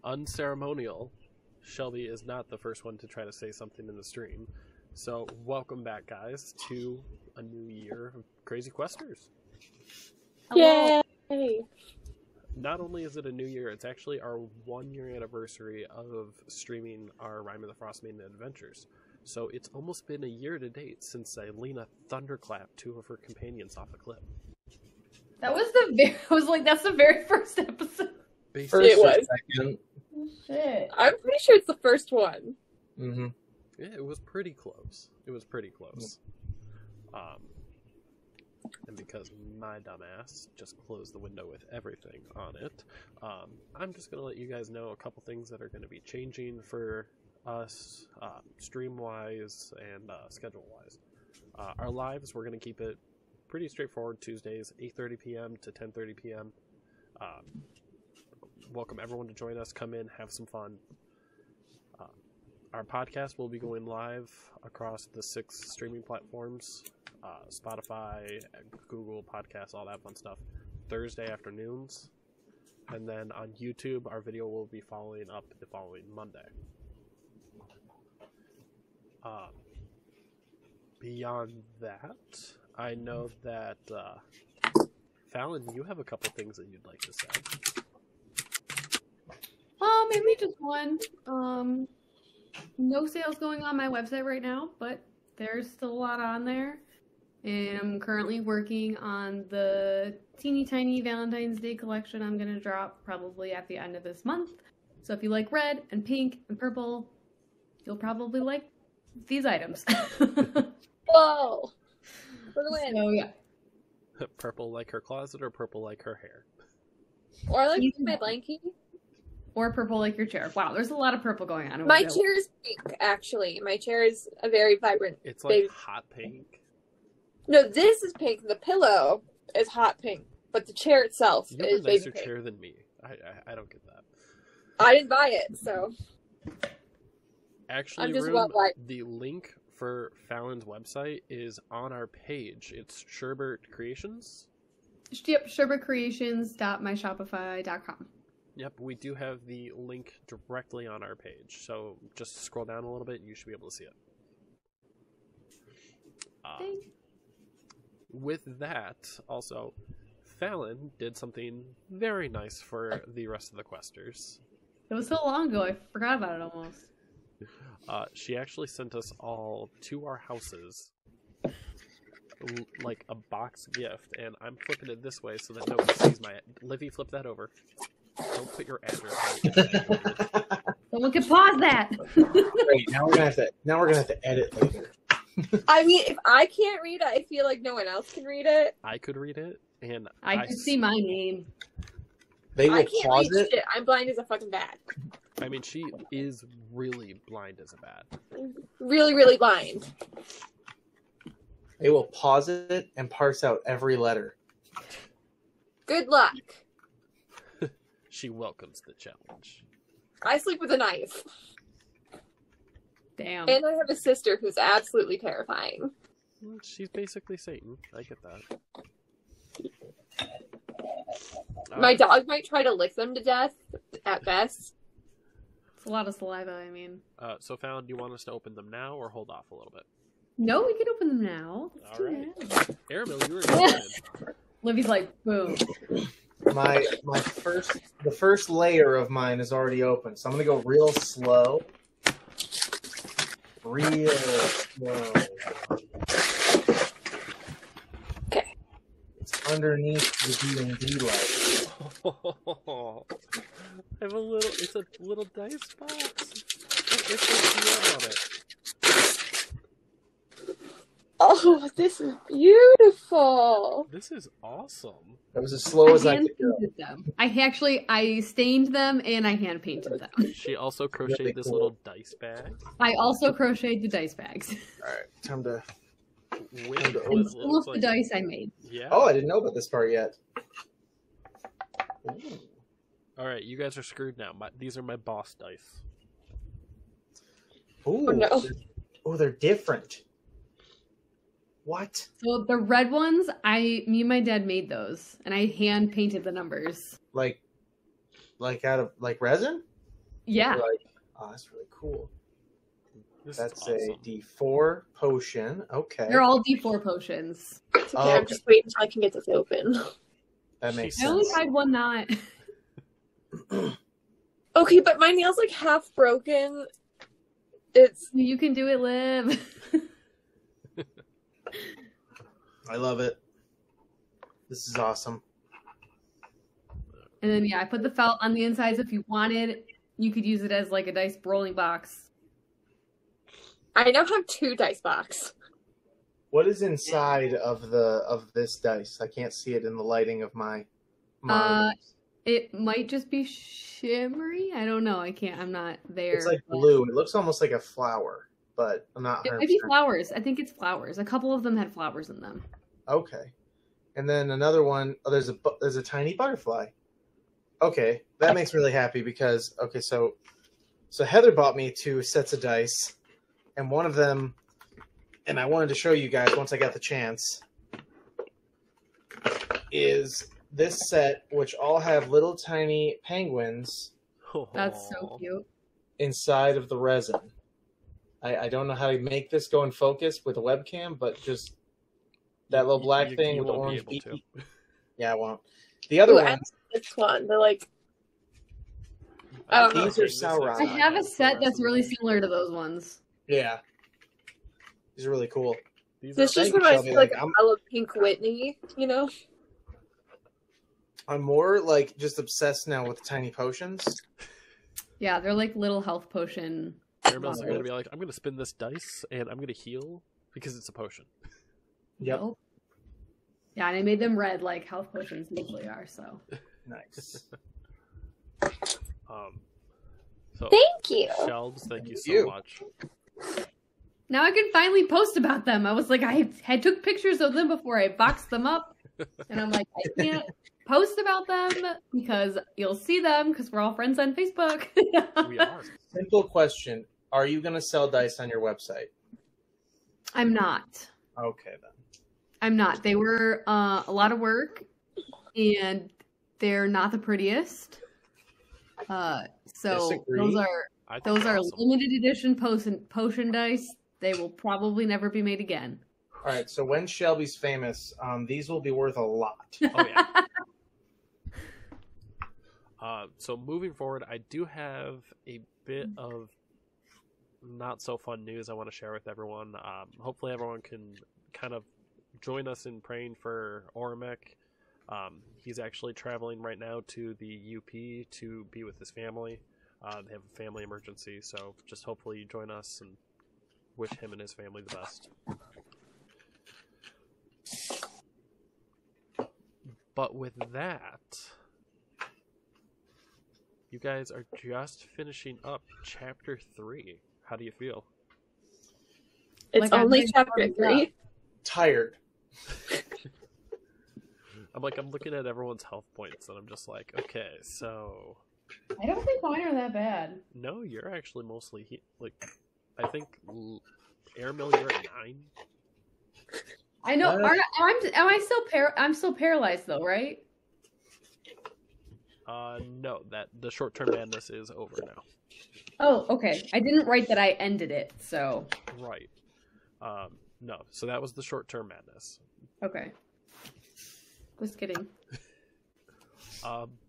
unceremonial, Shelby is not the first one to try to say something in the stream. So, welcome back, guys, to a new year of Crazy Questers. Yay! Not only is it a new year, it's actually our 1-year anniversary of streaming our Rime of the Frostmaiden adventures. So it's almost been a year to date since Lena thunderclapped 2 of her companions off a cliff. That was that's the very first episode. Basically, It was. Second. Shit. I'm pretty sure it's the first one. Mm-hmm. Yeah, it was pretty close. And because my dumbass just closed the window with everything on it, I'm just going to let you guys know a couple things that are going to be changing for us, stream-wise and schedule-wise. Our lives, we're going to keep it pretty straightforward. Tuesdays, 8:30 p.m. to 10:30 p.m. Welcome everyone to join us. Come in, have some fun. Our podcast will be going live across the 6 streaming platforms, Spotify, Google Podcasts, all that fun stuff, Thursday afternoons. And then on YouTube, our video will be following up the following Monday. Beyond that, I know that, Fallon, you have a couple things that you'd like to say. Maybe just one. No sales going on my website right now, but there's still a lot on there. And I'm currently working on the teeny tiny Valentine's Day collection I'm going to drop probably at the end of this month. So if you like red and pink and purple, you'll probably like these items. Whoa! For the win. So yeah. Purple like her closet or purple like her hair? Or like my blankie. Or purple like your chair. Wow, there's a lot of purple going on. My chair is pink, actually. My chair is a very vibrant. It's like hot pink. No, this is pink. The pillow is hot pink, but the chair itself You is have a nicer baby pink. chair than me. I don't get that. I didn't buy it, so Actually, I'm just Rune, well-liked. the link for Fallon's website is on our page. It's Sherbert Creations. Yep, SherbertCreations.myshopify.com. Yep, we do have the link directly on our page. So just scroll down a little bit and you should be able to see it. With that, also, Fallon did something very nice for the rest of the questers. It was so long ago, I forgot about it almost. She actually sent us all to our houses, like a box gift, and I'm flipping it this way so that nobody sees my... Livy, flip that over. Don't put your address on it. Someone can pause that! Wait, now we're gonna have to edit later. I mean, if I can't read it, I feel like no one else can read it. I could read it, and I can see my name. They will I can't pause read it. shit. I'm blind as a fucking bat. I mean, she is really blind as a bat. Really, really blind. They will pause it and parse out every letter. Good luck. She welcomes the challenge. I sleep with a knife. Damn. And I have a sister who's absolutely terrifying. She's basically Satan. I get that. My dog might try to lick them to death, at best. It's a lot of saliva, I mean. So, Fallon, do you want us to open them now or hold off a little bit? No, we can open them now. Let's All do right. that. Airmill, you were excited. Livy's like, boom. The first layer of mine is already open, so I'm gonna go real slow. Real slow. Okay. It's underneath the D&D light. I have it's a little dice box. It's a DM on it. Oh, this is beautiful. This is awesome. That was as slow as I hand could go. painted them. I stained them and I hand painted them. She also crocheted Really this cool. little dice bag. I also crocheted the dice bags. Alright, time to... With And what And it some of looks the like. dice I made. Yeah. Oh, I didn't know about this part yet. Ooh. All right, you guys are screwed now. These are my boss dice. Ooh, Oh, no. They're different. What? So the red ones, me and my dad made those, and I hand painted the numbers. Like out of resin? Yeah. Like, oh, that's really cool. This That's is awesome. a D4 potion. Okay. They're all D4 potions. It's okay, Oh, I'm just waiting until I can get this open. That makes I only sense. tried one knot. Okay, but my nail's like half broken. It's You can do it, Liv. I love it. This is awesome. And then, yeah, I put the felt on the inside, so if you wanted, you could use it as like a dice rolling box. I now have 2 dice box. What is inside of this dice? I can't see it in the lighting of my monitor. It might just be shimmery. I don't know. I'm not there. It's like but- blue. It looks almost like a flower, but I'm not 100%. It might be flowers. I think it's flowers. A couple of them had flowers in them. Okay. And then another one, oh, there's a tiny butterfly. Okay, that makes me really happy because so Heather bought me 2 sets of dice, and one of them, and I wanted to show you guys once I got the chance, is this set, which all have little tiny penguins That's so cute. inside of the resin. I don't know how to make this go in focus with a webcam, but just that little black thing you with the won't be orange able beak. to. Yeah, I won't. The other Ooh, one, I like this one. They're like, I don't know. These are Sauron. I have a set that's really similar to those ones. yeah, these are really cool. These this are just Thank you, reminds me Shelby. like Like, I'm- I love Pink Whitney, you know? I'm more like just obsessed now with tiny potions. Yeah, they're like little health potion. Caramel's are going to be like, I'm going to spin this dice and I'm going to heal because it's a potion. Yep, Nope. Yeah, and I made them red like health potions usually are, so. nice. So Thank you. Shelves, thank you so You. much. Now I can finally post about them. I was like, I had took pictures of them before I boxed them up. And I'm like, I can't post about them because you'll see them because we're all friends on Facebook. We are. Simple question: are you going to sell dice on your website? I'm not. Okay then. I'm not. They were a lot of work, and they're not the prettiest. So Disagree. I think those they're are awesome. limited edition potion dice. They will probably never be made again. All right. So when Shelby's famous, these will be worth a lot. Oh, yeah. So moving forward, I do have a bit of not so fun news I want to share with everyone. Hopefully everyone can kind of join us in praying for Ormek. He's actually traveling right now to the UP to be with his family. They have a family emergency, so just hopefully you join us and wish him and his family the best. But with that, you guys are just finishing up chapter 3. How do you feel? It's Like, I'm only ready to chapter hurry up. 3. Tired. I'm looking at everyone's health points and I'm just like, okay, so I don't think mine are that bad. no, you're actually mostly I think Airmill, you're at 9. I know. What? Am I still I'm still paralyzed though, right? No, that the short-term madness is over now. Oh, okay. I didn't write that I ended it, so Right. No, so that was the short-term madness. okay. Just kidding.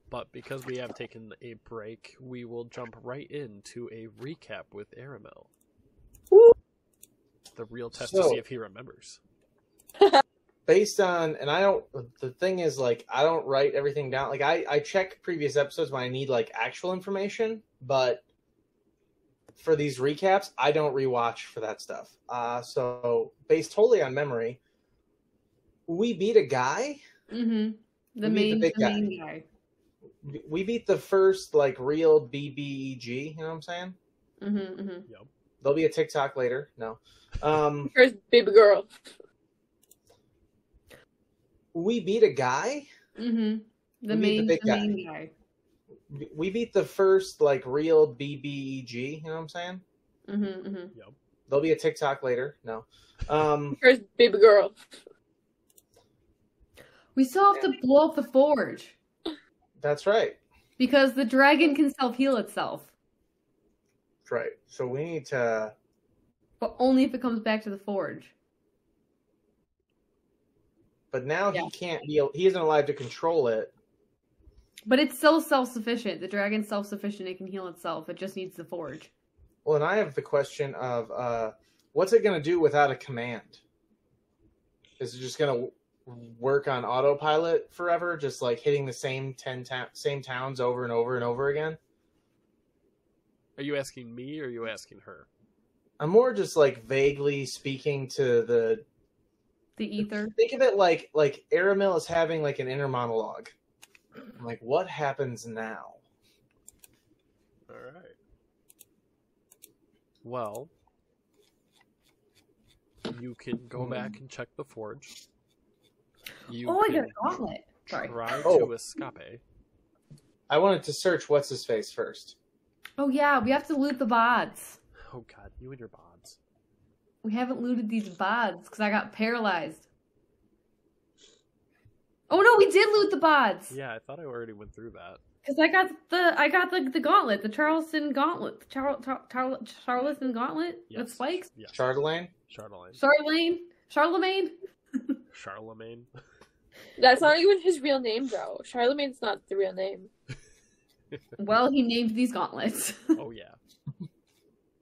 But because we have taken a break, we will jump right into a recap with Aramel. Woo. The real test to So- see if he remembers. Based on, and I don't, the thing is, like, I don't write everything down. Like, I check previous episodes when I need, like, actual information, but for these recaps, I don't rewatch for that stuff. So, based totally on memory, we beat a guy. Mm-hmm. The We need the main big guy. We beat the first, like, real BBEG, you know what I'm saying? Mm-hmm, mm-hmm. Yep. There'll be a TikTok later. No. First baby girl. We beat a guy. Mm-hmm. The We beat the main big guy. main guy. We beat the first, like, real BBEG, you know what I'm saying? Mm-hmm, mm-hmm. Yep. There'll be a TikTok later. No. First baby girl. We still have to blow up the forge That's right. because the dragon can self-heal itself. Right. So we need to... But only if it comes back to the forge. But now Yeah. he can't be... He isn't alive to control it. But it's still self-sufficient. The dragon's self-sufficient. It can heal itself. It just needs the forge. Well, and I have the question of what's it going to do without a command? Is it just going to work on autopilot forever, just like hitting the same same towns over and over and over again? Are you asking me or are you asking her? I'm more just like vaguely speaking to the ether. Think of it like Aramil is having like an inner monologue. I'm like, what happens now? All right. Well, you can go back and check the forge. You I got can a gauntlet. Sorry. try Oh. to escape. I wanted to search what's his face first. Oh yeah, we have to loot the bods. Oh god, you and your bods. We haven't looted these bods because I got paralyzed. Oh no, we did loot the bods. Yeah, I thought I already went through that. Because I got the gauntlet, the Charleston gauntlet, the Charleston gauntlet with Yes. spikes. Yes. Chardelaine? Charlemagne. Charlemagne. That's not even his real name, bro. Charlemagne's not the real name. Well, he named these gauntlets. Oh yeah.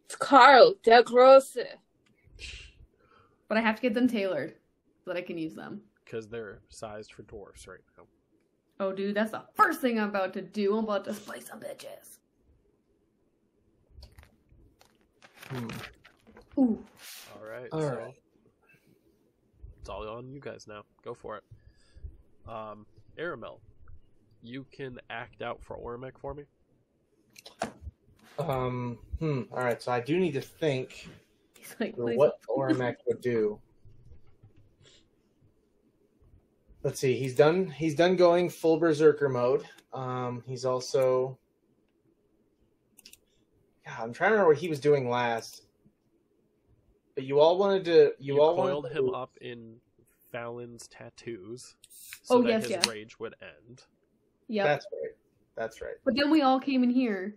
It's Carl Del Grosse. But I have to get them tailored so that I can use them. Because they're sized for dwarfs right now. Oh, dude, that's the first thing I'm about to do. I'm about to slay some bitches. Ooh. Alright, All so right. it's all on you guys now. Go for it. Aramel, you can act out for Ormek for me. Alright, so I do need to think He's like, through please. what Oramek would do. Let's see, he's done going full berserker mode. He's also... God, I'm trying to remember what he was doing last. But you all wanted to... You coiled him up in Fallon's tattoos so that his rage would end. Yep. That's right. But then we all came in here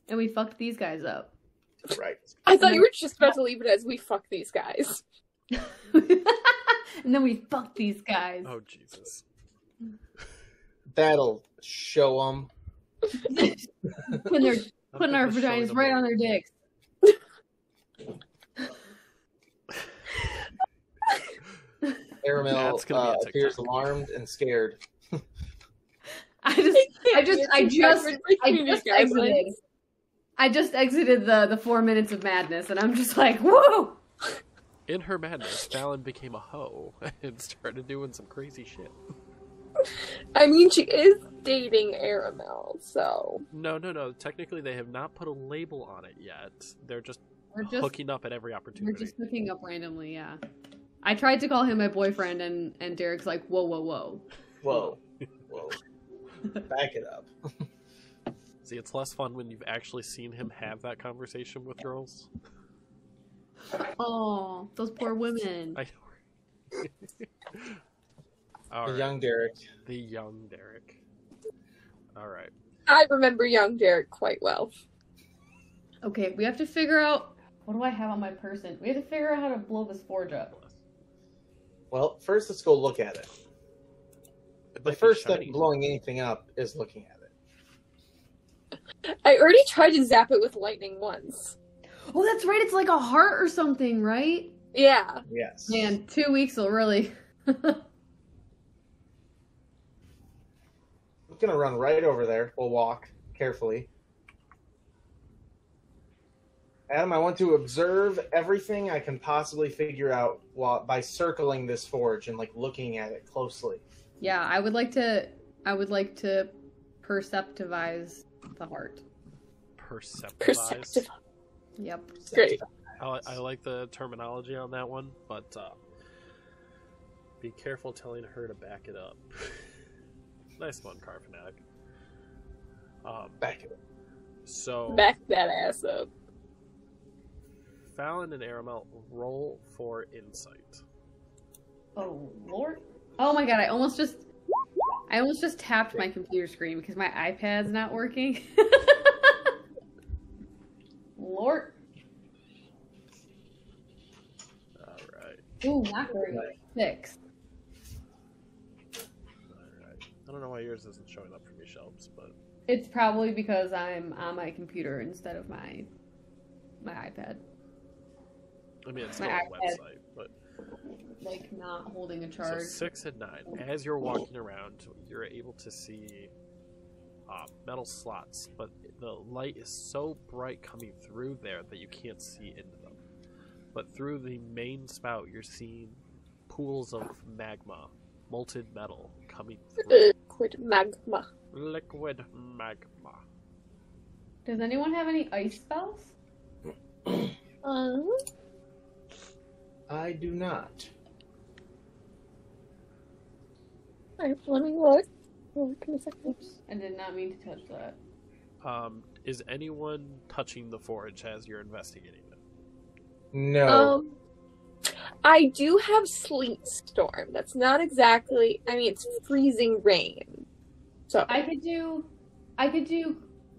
and we fucked these guys up. Right. I thought you were just about to leave it as we fuck these guys. And then we fucked these guys. Oh, Jesus. That'll show them. When they're I'm putting our gonna show vaginas them right all. on their dicks. Aramil That's gonna be a appears TikTok. alarmed and scared. I just exited the 4 minutes of madness, and I'm just like, whoa! In her madness, Fallon became a hoe and started doing some crazy shit. I mean, she is dating Aramel, so... No. Technically, they have not put a label on it yet. They're just We're hooking up at every We're opportunity. just hooking up randomly, yeah. I tried to call him my boyfriend, and Derek's like, whoa. Whoa. Back it up. See, it's less fun when you've actually seen him have that conversation with girls. Oh, those poor women. I know. All The right. young Derek. The young Derek. All right. I remember young Derek quite well. Okay, we have to figure out... What do I have on my person? We have to figure out how to blow this forge up. Well, first let's go look at it. It The might be first step shiny. in blowing anything up is looking at it. I already tried to zap it with lightning once. Oh, that's right, it's like a heart or something, right? Yeah. Yes. Man, 2 weeks will really... I'm gonna run right over there. We'll walk carefully. Adam, I want to observe everything I can possibly figure out by circling this forge and like looking at it closely. Yeah, I would like to perceptivize the heart. Perceptivize. Perceptive. Yep. Great. I like the terminology on that one, but be careful telling her to back it up. Nice one, Carfanatic. Back it up. So Back that ass up. Fallon and Aramel, roll for insight. Oh Lord! Oh my God! I almost just tapped my computer screen because my iPad's not working. Lord. Ooh, not very good. 6. Alright. I don't know why yours isn't showing up for me, Shelps, but It's probably because I'm on my computer instead of my iPad. I mean, it's My still a iPad. website, but Like, not holding a so charge. 6 and 9. As you're walking around, you're able to see metal slots, but the light is so bright coming through there that you can't see into them. But through the main spout, you're seeing pools of magma, molten metal coming through. Liquid magma. Liquid magma. Does anyone have any ice spells? I do not. Alright, let me look. Give me a second. Oops, I did not mean to touch that. Is anyone touching the forge as you're investigating it? No. I do have sleet storm. That's not exactly. I mean, it's freezing rain. So I could do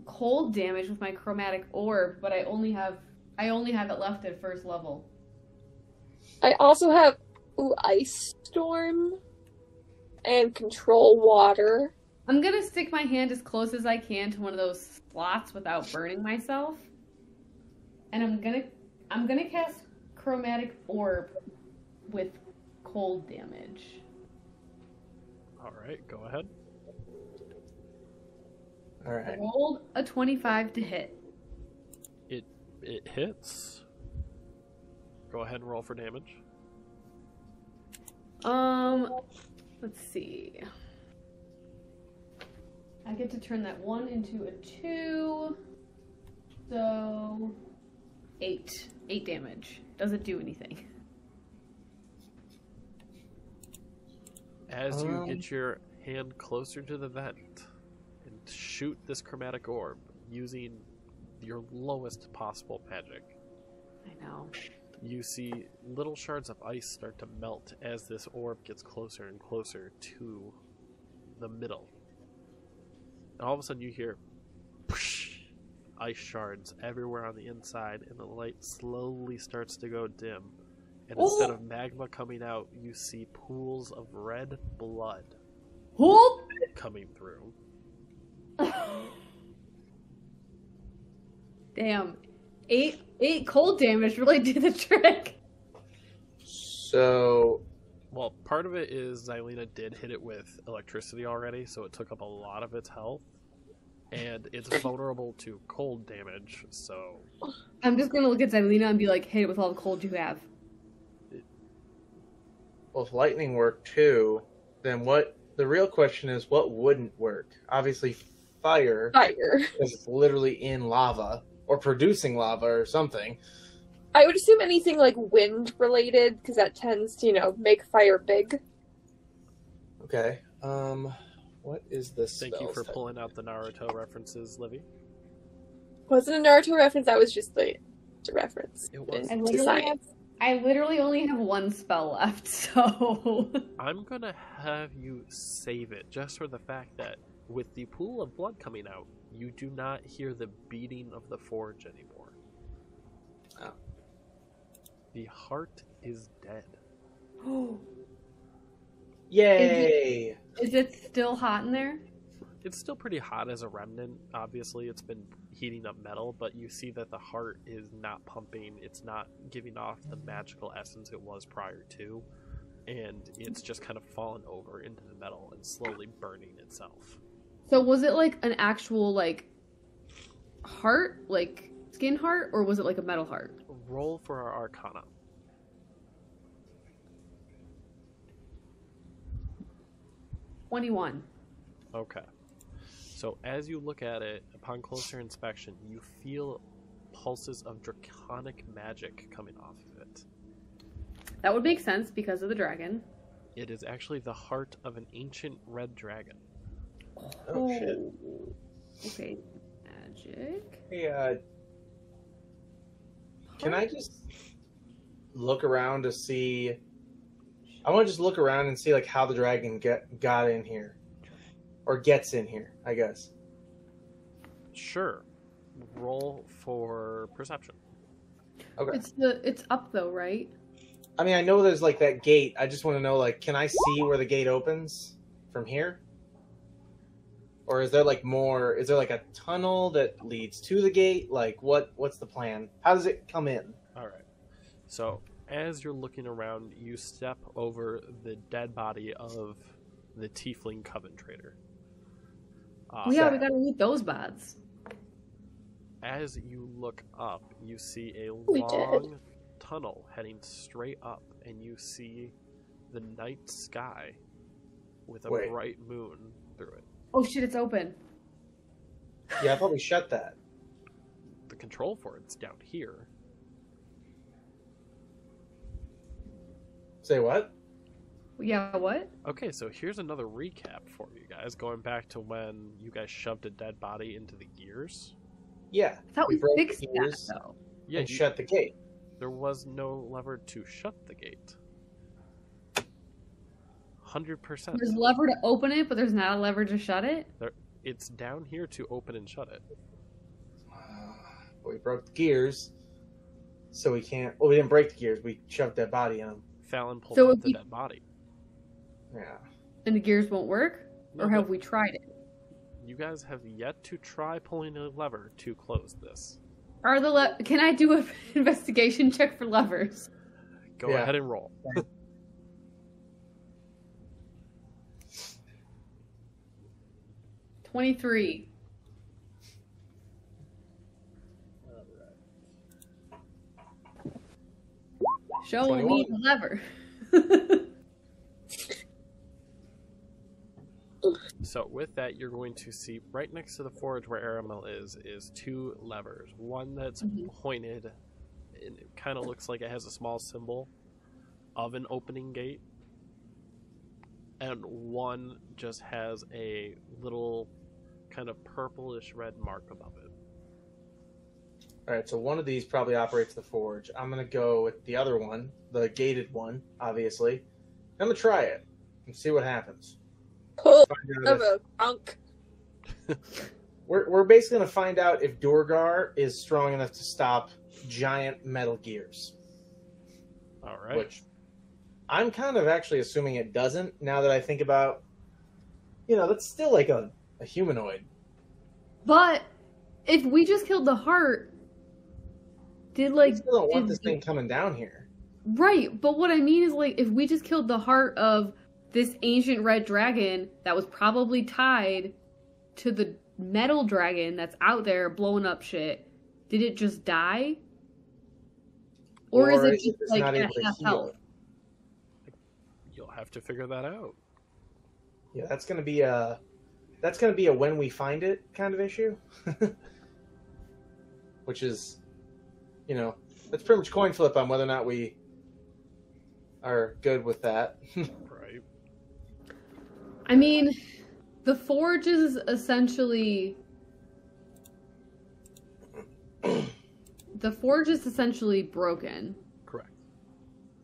cold damage with my chromatic orb, but I only have it left at first level. I also have ice storm and control water. I'm gonna stick my hand as close as I can to one of those slots without burning myself, and I'm gonna cast chromatic orb with cold damage. All right, go ahead. All right. Rolled a 25 to hit. It hits. Go ahead and roll for damage. Let's see. I get to turn that 1 into a 2. So 8. 8 damage. Doesn't do anything. As you get your hand closer to the vent and shoot this chromatic orb using your lowest possible magic, I know. you see little shards of ice start to melt as this orb gets closer and closer to the middle. And all of a sudden you hear whoosh, ice shards everywhere on the inside, and the light slowly starts to go dim. And instead of magma coming out, you see pools of red blood coming through. Damn. 8 cold damage really did the trick. So, Well, part of it is Xylena did hit it with electricity already, so it took up a lot of its health. And it's vulnerable to cold damage, so... I'm just gonna look at Xylena and be like, hit it with all the cold you have. well, if lightning worked too, then what? The real question is, what wouldn't work? Obviously, fire, Fire. because it's literally in lava or producing lava or something. I would assume anything like wind related, because that tends to, make fire big. Okay. What is this? Thank you for spell type? pulling out the Naruto references, Livy. Wasn't a Naruto reference, that was just the reference. It was. I literally only have 1 spell left, so... I'm gonna have you save it, just for the fact that with the pool of blood coming out, you do not hear the beating of the forge anymore. Oh. The heart is dead. Yay! Is it still hot in there? It's still pretty hot as a remnant. Obviously, it's been heating up metal, but you see that the heart is not pumping. It's not giving off the magical essence it was prior to, and it's just kind of fallen over into the metal and slowly burning itself. So was it like an actual, like, heart? Like, skin heart? Or was it like a metal heart? Roll for our Arcana. 21. Okay. So as you look at it, upon closer inspection, you feel pulses of draconic magic coming off of it. That would make sense because of the dragon. It is actually the heart of an ancient red dragon. Oh shit! Okay, magic. Hey, can I just look around to see? I want to just look around and see like how the dragon got in here, or gets in here, I guess. Sure. Roll for perception. Okay. It's up though, right? I mean, I know there's like that gate. I just want to know, like, can I see where the gate opens from here? Or is there like more? Is there like a tunnel that leads to the gate? Like, what's the plan? How does it come in? All right. So as you're looking around, you step over the dead body of the Tiefling Coven Trader. We gotta loot those bots. As you look up, you see a We long tunnel heading straight up, and you see the night sky with a bright moon through it. Oh shit, it's open. Yeah, I thought we shut that. The control for it's down here. Say what? Yeah, what? Okay, so here's another recap for you guys, going back to when you guys shoved a dead body into the gears. Yeah. I thought we broke fixed the that, gears though. Yeah, and shut the gate. There was no lever to shut the gate. 100%. There's a lever to open it, but there's not a lever to shut it? It's down here to open and shut it. We broke the gears, so we can't... Well, we didn't break the gears. We shoved that body in them. Fallon pulled So out if the dead body. Yeah. And the gears won't work? No, Or have but we tried it? you guys have yet to try pulling a lever to close this. Can I do an investigation check for levers? Go ahead and roll. 23. Show 21. me the lever. So with that, you're going to see right next to the forge where Aramel is two levers. One that's pointed, and it kind of looks like it has a small symbol of an opening gate. And one just has a little kind of purplish red mark above it. All right, so one of these probably operates the forge. I'm going to go with the other one, the gated one, obviously. I'm going to try it and see what happens. Pull Find out of a trunk. we're basically going to find out if Durgar is strong enough to stop giant metal gears. All right. Which I'm kind of actually assuming it doesn't, now that I think about, that's still like a humanoid. But if we just killed the heart, I still don't want this thing coming down here. Right, but what I mean is, if we just killed the heart of this ancient red dragon that was probably tied to the metal dragon that's out there blowing up shit, did it just die? Or is it just not at able to half heal? health? You'll have to figure that out. Yeah, that's gonna be a when we find it kind of issue. Which is, that's pretty much coin flip on whether or not we are good with that. Right. I mean, the forge is essentially broken. Correct.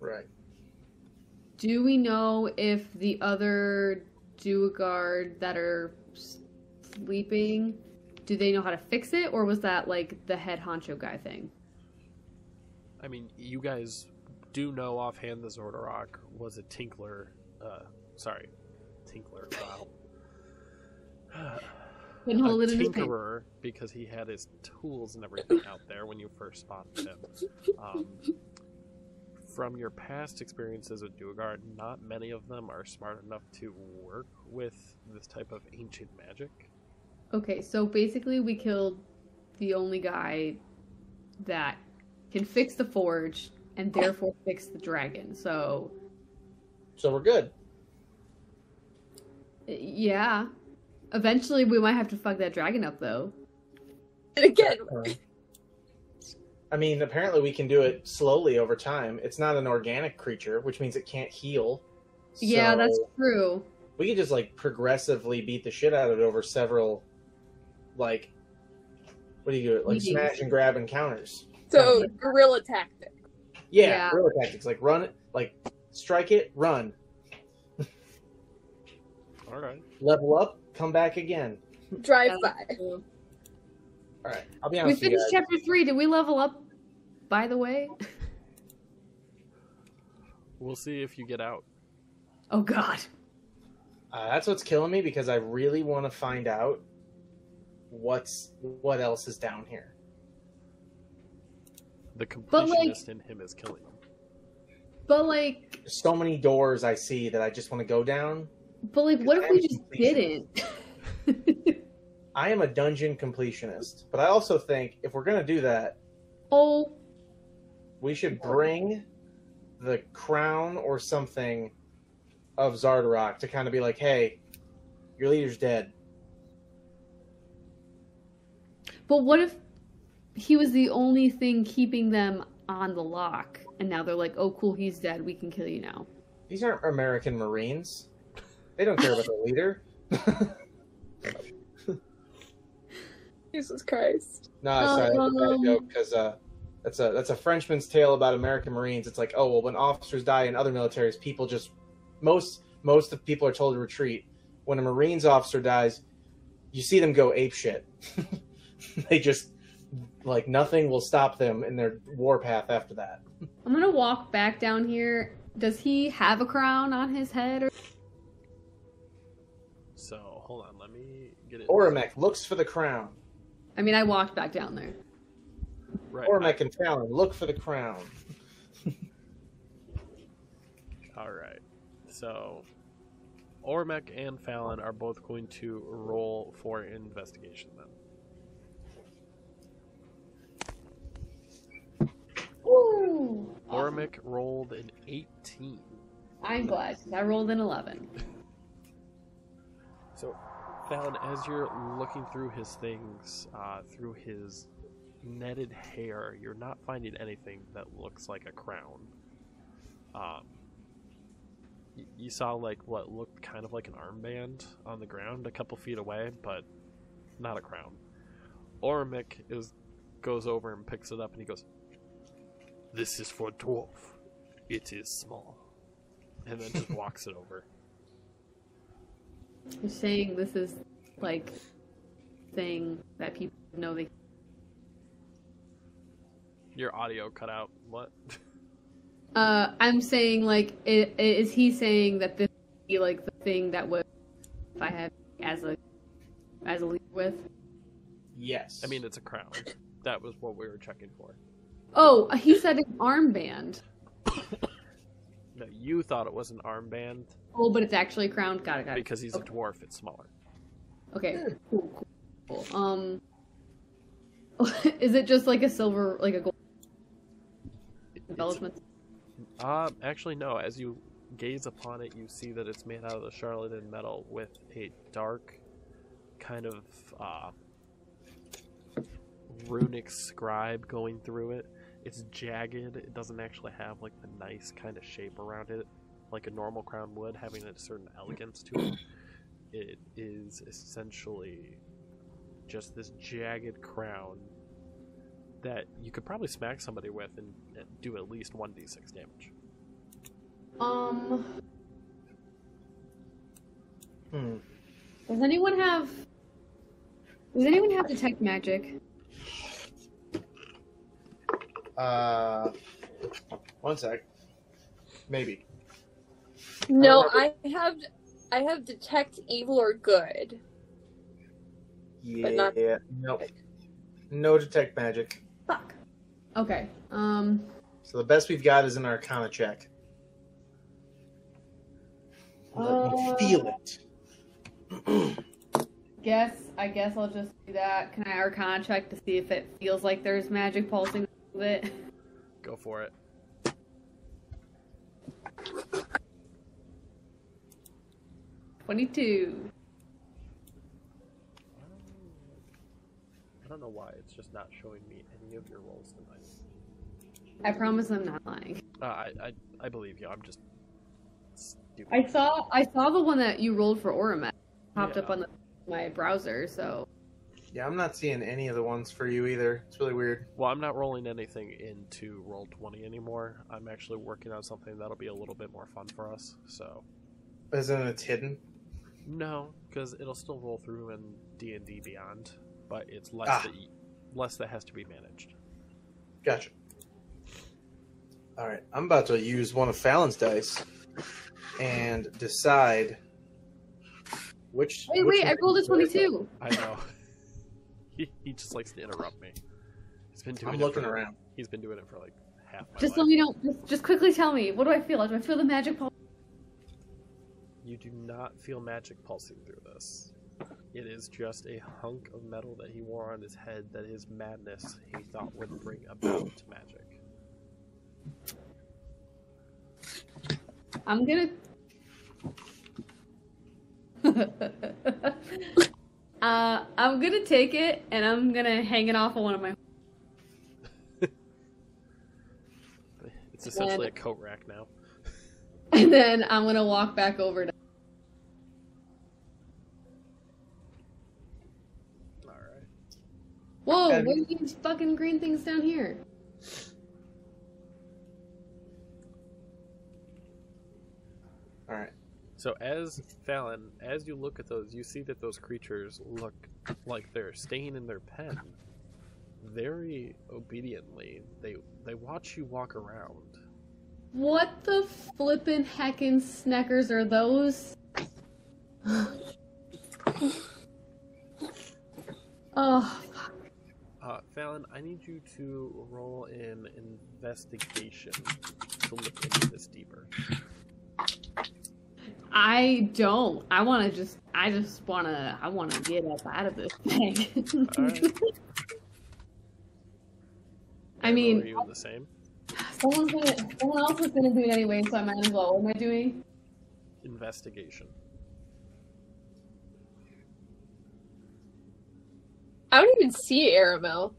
Right. Do we know if the other Duergar that are sleeping, do they know how to fix it, or was that the head honcho guy thing? I mean, you guys do know offhand the Xardorok was a tinkler. Tinkler. Wow. Couldn't hold it in his hand. Tinkerer, because he had his tools and everything out there when you first spotted him. From your past experiences with Duergar, not many of them are smart enough to work with this type of ancient magic. Okay, so basically we killed the only guy that can fix the forge and therefore fix the dragon. So we're good. Yeah. Eventually we might have to fuck that dragon up, though. And again, I mean, apparently we can do it slowly over time. It's not an organic creature, which means it can't heal. Yeah, So that's true. we could just progressively beat the shit out of it over several, what do you do? Meetings. Smash and grab encounters. so guerrilla tactic. Yeah, guerrilla tactics. Run it, strike it, run. All right. Level up, come back again. Drive by. All right, I'll be We honest with you finished guys. chapter 3. Did we level up, by the way? We'll see if you get out. Oh God. That's what's killing me because I really want to find out what else is down here. The completionist in him is killing him. But like, There's so many doors I see that I just want to go down. but like, what if we just didn't? I am a dungeon completionist, but I also think if we're gonna do that, Oh, we should bring the crown or something of Xardorok to kind of be like, hey, your leader's dead. but what if he was the only thing keeping them on the lock, and now they're like, oh cool, he's dead, we can kill you now. These aren't American Marines. They don't care about their leader. Jesus Christ. No, sorry, that's a bad joke because that's a Frenchman's tale about American Marines. It's like, oh well, when officers die in other militaries, people just most of the people are told to retreat. When a Marines officer dies, you see them go apeshit. They just like nothing will stop them in their warpath after that. I'm gonna walk back down here. Does he have a crown on his head? Or... So, hold on, let me get it. Oramek looks for the crown. I mean, I walked back down there. Right. Oramek and Fallon look for the crown. Alright. So, Ormek and Fallon are both going to roll for investigation then. Woo! Ormek rolled an 18. I'm glad, 'cause I rolled an 11. So, Fallon, as you're looking through his things, through his netted hair, you're not finding anything that looks like a crown. You saw like what looked kind of like an armband on the ground a couple feet away, but not a crown. Ormek goes over and picks it up and he goes, "This is for dwarf. It is small." And then just walks it over. You're saying this is like thing that people know they. Your audio cut out. What? I'm saying like, is he saying that this would be like the thing that would, if I had as a leader with? Yes. I mean, it's a crown. That was what we were checking for. Oh, he said an armband. No, you thought it was an armband. Oh, but it's actually a crown. Got it. Because he's okay. a dwarf, it's smaller. Okay. Cool. Is it just like a silver, like a gold embellishment? Actually, no. As you gaze upon it, you see that it's made out of the charlatan metal with a dark kind of runic scribe going through it. It's jagged. It doesn't actually have like the nice kind of shape around it like a normal crown would, having a certain elegance to it. It is essentially just this jagged crown that you could probably smack somebody with and do at least 1d6 damage. Does anyone have detect magic? One sec. Maybe. No, I have detect evil or good. Yeah. But not- Nope. No detect magic. Fuck. Okay. So the best we've got is an Arcana check. Let me feel it. I guess I'll just do that. Can I Arcana check to see if it feels like there's magic pulsing with it? Go for it. $22. I don't know why it's just not showing me any of your rolls tonight. I promise I'm not lying. I believe you. I'm just stupid. I saw the one that you rolled for Oramet popped Yeah. up on my browser, so Yeah, I'm not seeing any of the ones for you either. It's really weird. Well, I'm not rolling anything into Roll20 anymore. I'm actually working on something that'll be a little bit more fun for us. So Isn't it hidden? no, because it'll still roll through in D&D Beyond, but it's less that has to be managed. Gotcha. All right, I'm about to use one of Fallon's dice and decide which. Wait, I rolled a 22. I know. He just likes to interrupt me. He's been doing I'm it looking for, around. He's been doing it for like half my Just life. let me know. Just quickly tell me. What do I feel? Do I feel the magic pulse? You do not feel magic pulsing through this. It is just a hunk of metal that he wore on his head that his madness he thought would bring about magic. I'm gonna. I'm gonna take it and I'm gonna hang it off of one of my. It's essentially a coat rack now. And then I'm gonna walk back over to. Alright. Whoa! What are these fucking green things down here? All right. So as Fallon, as you look at those, you see that those creatures look like they're staying in their pen. Very obediently, they watch you walk around. What the flippin' heckin' sneckers are those? Oh, fuck. Fallon, I need you to roll an investigation to look into this deeper. I don't. I wanna get up out of this thing. Alright. I mean, Are you the same? someone else is gonna do it anyway, so I might as well. What am I doing? Investigation. I don't even see Aramel.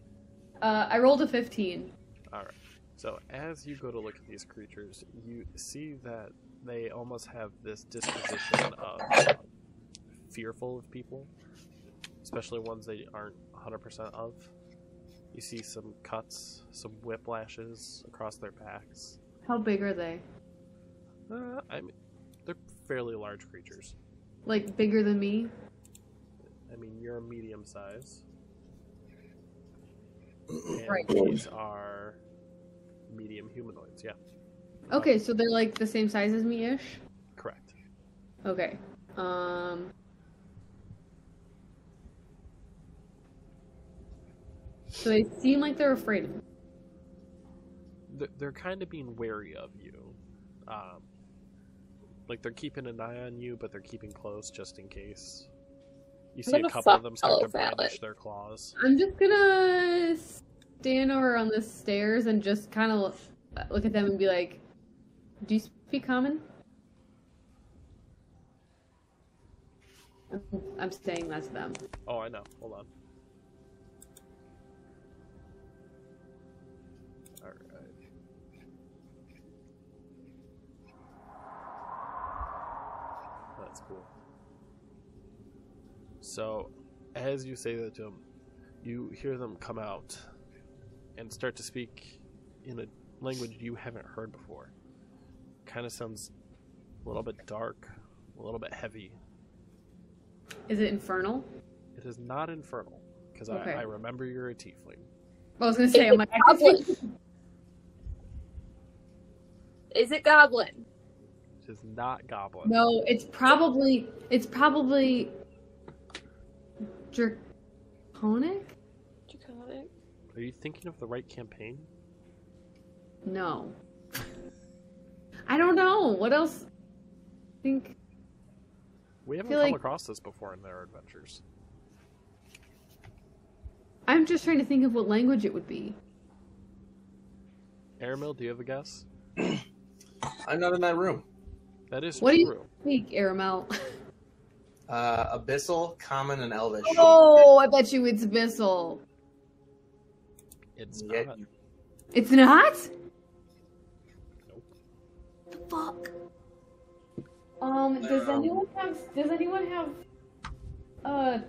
I rolled a 15. Alright. So as you go to look at these creatures, you see that they almost have this disposition of fearful of people, especially ones they aren't 100% of. You see some cuts, some whiplashes across their backs. How big are they? I mean, they're fairly large creatures. Like, bigger than me? I mean, you're a medium size. And Right. these are medium humanoids, yeah. Okay, so they're like the same size as me-ish? Correct. Okay. So they seem like they're afraid of me. They're kind of being wary of you. Like they're keeping an eye on you, but they're keeping close just in case. You see a gonna couple of fuck them start to Elf Alex. brandish their claws. I'm just gonna stand over on the stairs and just kind of look at them and be like, "Do you speak common?" I'm saying that to them. Oh, I know. Hold on. Alright. That's cool. So, as you say that to them, you hear them come out and start to speak in a language you haven't heard before. Kind of sounds a little bit dark, a little bit heavy. Is it infernal? It is not infernal, because Okay. I remember you're a tiefling. I was gonna say, I'm like, Goblin. Is it Goblin? It is not goblin. no, it's probably draconic. Draconic. Are you thinking of the right campaign? No, I don't know. What else? I think We haven't feel come like- across this before in their adventures. I'm just trying to think of what language it would be. Aramil, do you have a guess? I'm not in that room. That is What do true. you speak, Aramel? Abyssal, Common, and Elvish. Oh, I bet you it's Abyssal. It's Yeah, not. It's not? Nope. The fuck? Does anyone have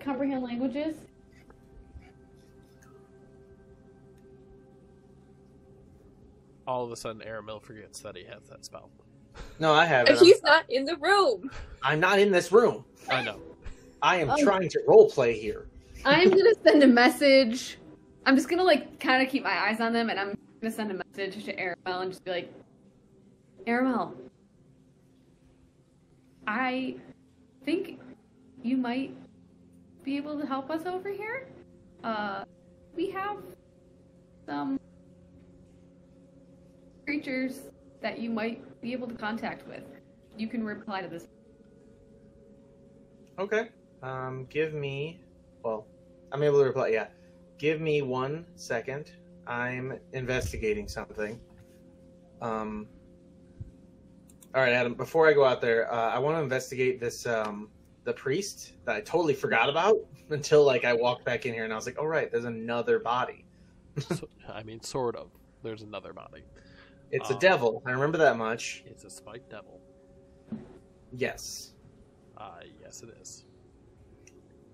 comprehend languages? All of a sudden, Aramil forgets that he has that spell. No, I have And it. he's not in the room. I'm not in this room. I know. I am Oh. trying to roleplay here. I'm gonna send a message. I'm just gonna like kind of keep my eyes on them, and I'm gonna send a message to Aramel and just be like, Aramel, I think you might be able to help us over here. We have some creatures that you might be able to contact with. You can reply to this. Okay. Give me. Well, I'm able to reply. Yeah. Give me 1 second. I'm investigating something. All right, Adam. Before I go out there, I want to investigate this. The priest that I totally forgot about until like I walked back in here and I was like, "Oh right, there's another body." I mean, sort of. There's another body. It's a devil. I remember that much. It's a spiked devil. Yes. Yes, it is.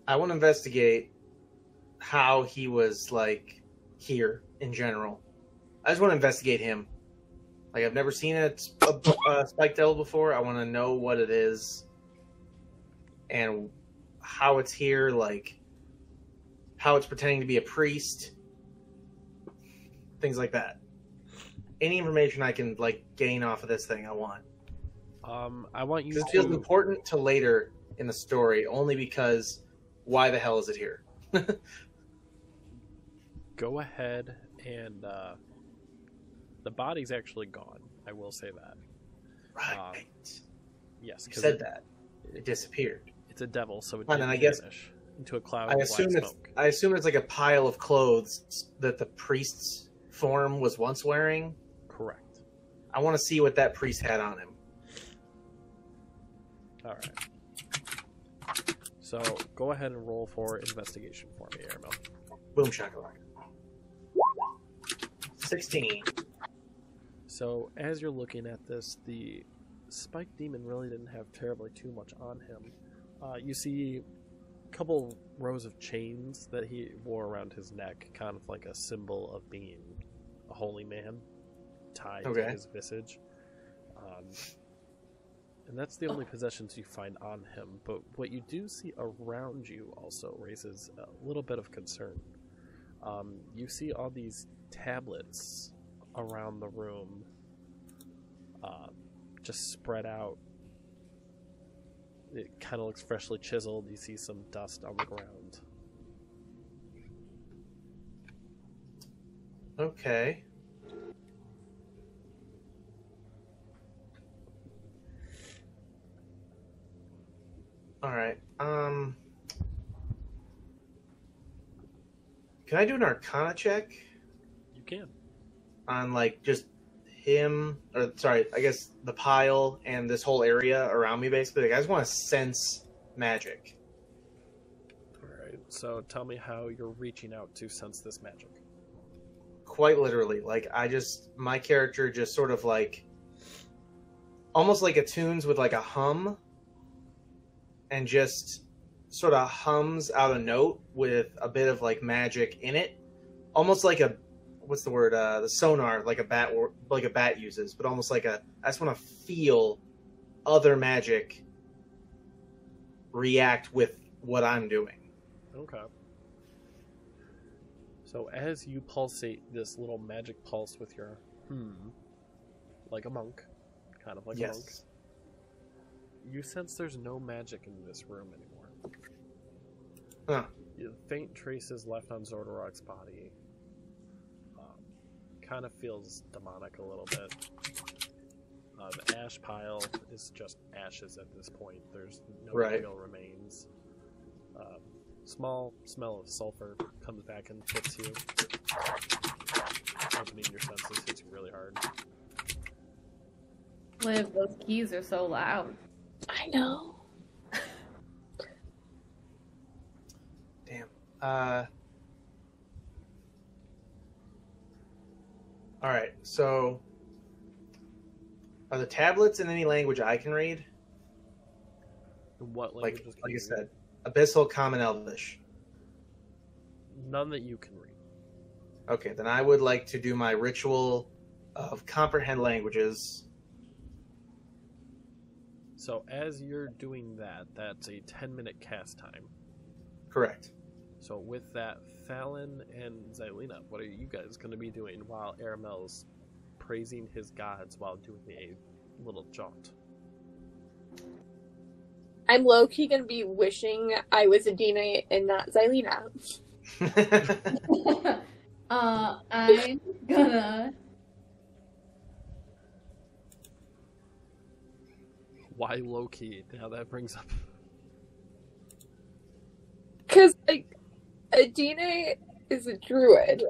I want to investigate how he was like here in general. I just want to investigate him. Like I've never seen a spiked devil before. I want to know what it is and how it's here. Like how it's pretending to be a priest. Things like that. Any information I can like gain off of this thing, I want. I want you This to... feels important to later in the story, only because why the hell is it here? Go ahead and the body's actually gone. I will say that. Right. Yes, You said that. It disappeared. It's a devil, so it And didn't then I guess vanish into a cloud I of assume black it's smoke. I assume it's like a pile of clothes that the priest's form was once wearing. Correct. I want to see what that priest had on him. All right. So go ahead and roll for investigation for me, Aramel. Boom shakalaka. 16. So as you're looking at this, the spiked demon really didn't have terribly too much on him. You see a couple rows of chains that he wore around his neck, kind of like a symbol of being a holy man, tied to his visage. And that's the only possessions you find on him. But what you do see around you also raises a little bit of concern. You see all these tablets around the room, just spread out. It kind of looks freshly chiseled. You see some dust on the ground. Okay. All right. Can I do an Arcana check You can. on like just him, or sorry, I guess the pile and this whole area around me, basically? Like, I just want to sense magic. Alright, so tell me how you're reaching out to sense this magic. Quite literally, like my character just sort of like, almost like attunes with like a hum, and just sort of hums out a note with a bit of like magic in it, almost like a, what's the word? The sonar, like a bat uses, but almost like I just want to feel other magic react with what I'm doing. Okay. So as you pulsate this little magic pulse with your like a monk, kind of like a monk, you sense there's no magic in this room anymore. Huh. The faint traces left on Xardorok's body kind of feels demonic a little bit. The ash pile is just ashes at this point. There's no real remains. Small smell of sulfur comes back and hits you. Opening your senses hits you really hard. Liv, those keys are so loud. I know. Damn. Alright, so are the tablets in any language I can read? What languages like I said, Abyssal, Common, Elvish. None that you can read. Okay, then I would like to do my ritual of comprehend languages. So as you're doing that, that's a 10-minute cast time. Correct. So with that, Fallon and Xylena, what are you guys going to be doing while Aramel's praising his gods while doing a little jaunt? I'm low-key gonna be wishing I was Adina and not Xylena. I'm gonna... Why low-key? Now that brings up... Because, like, Adina is a druid.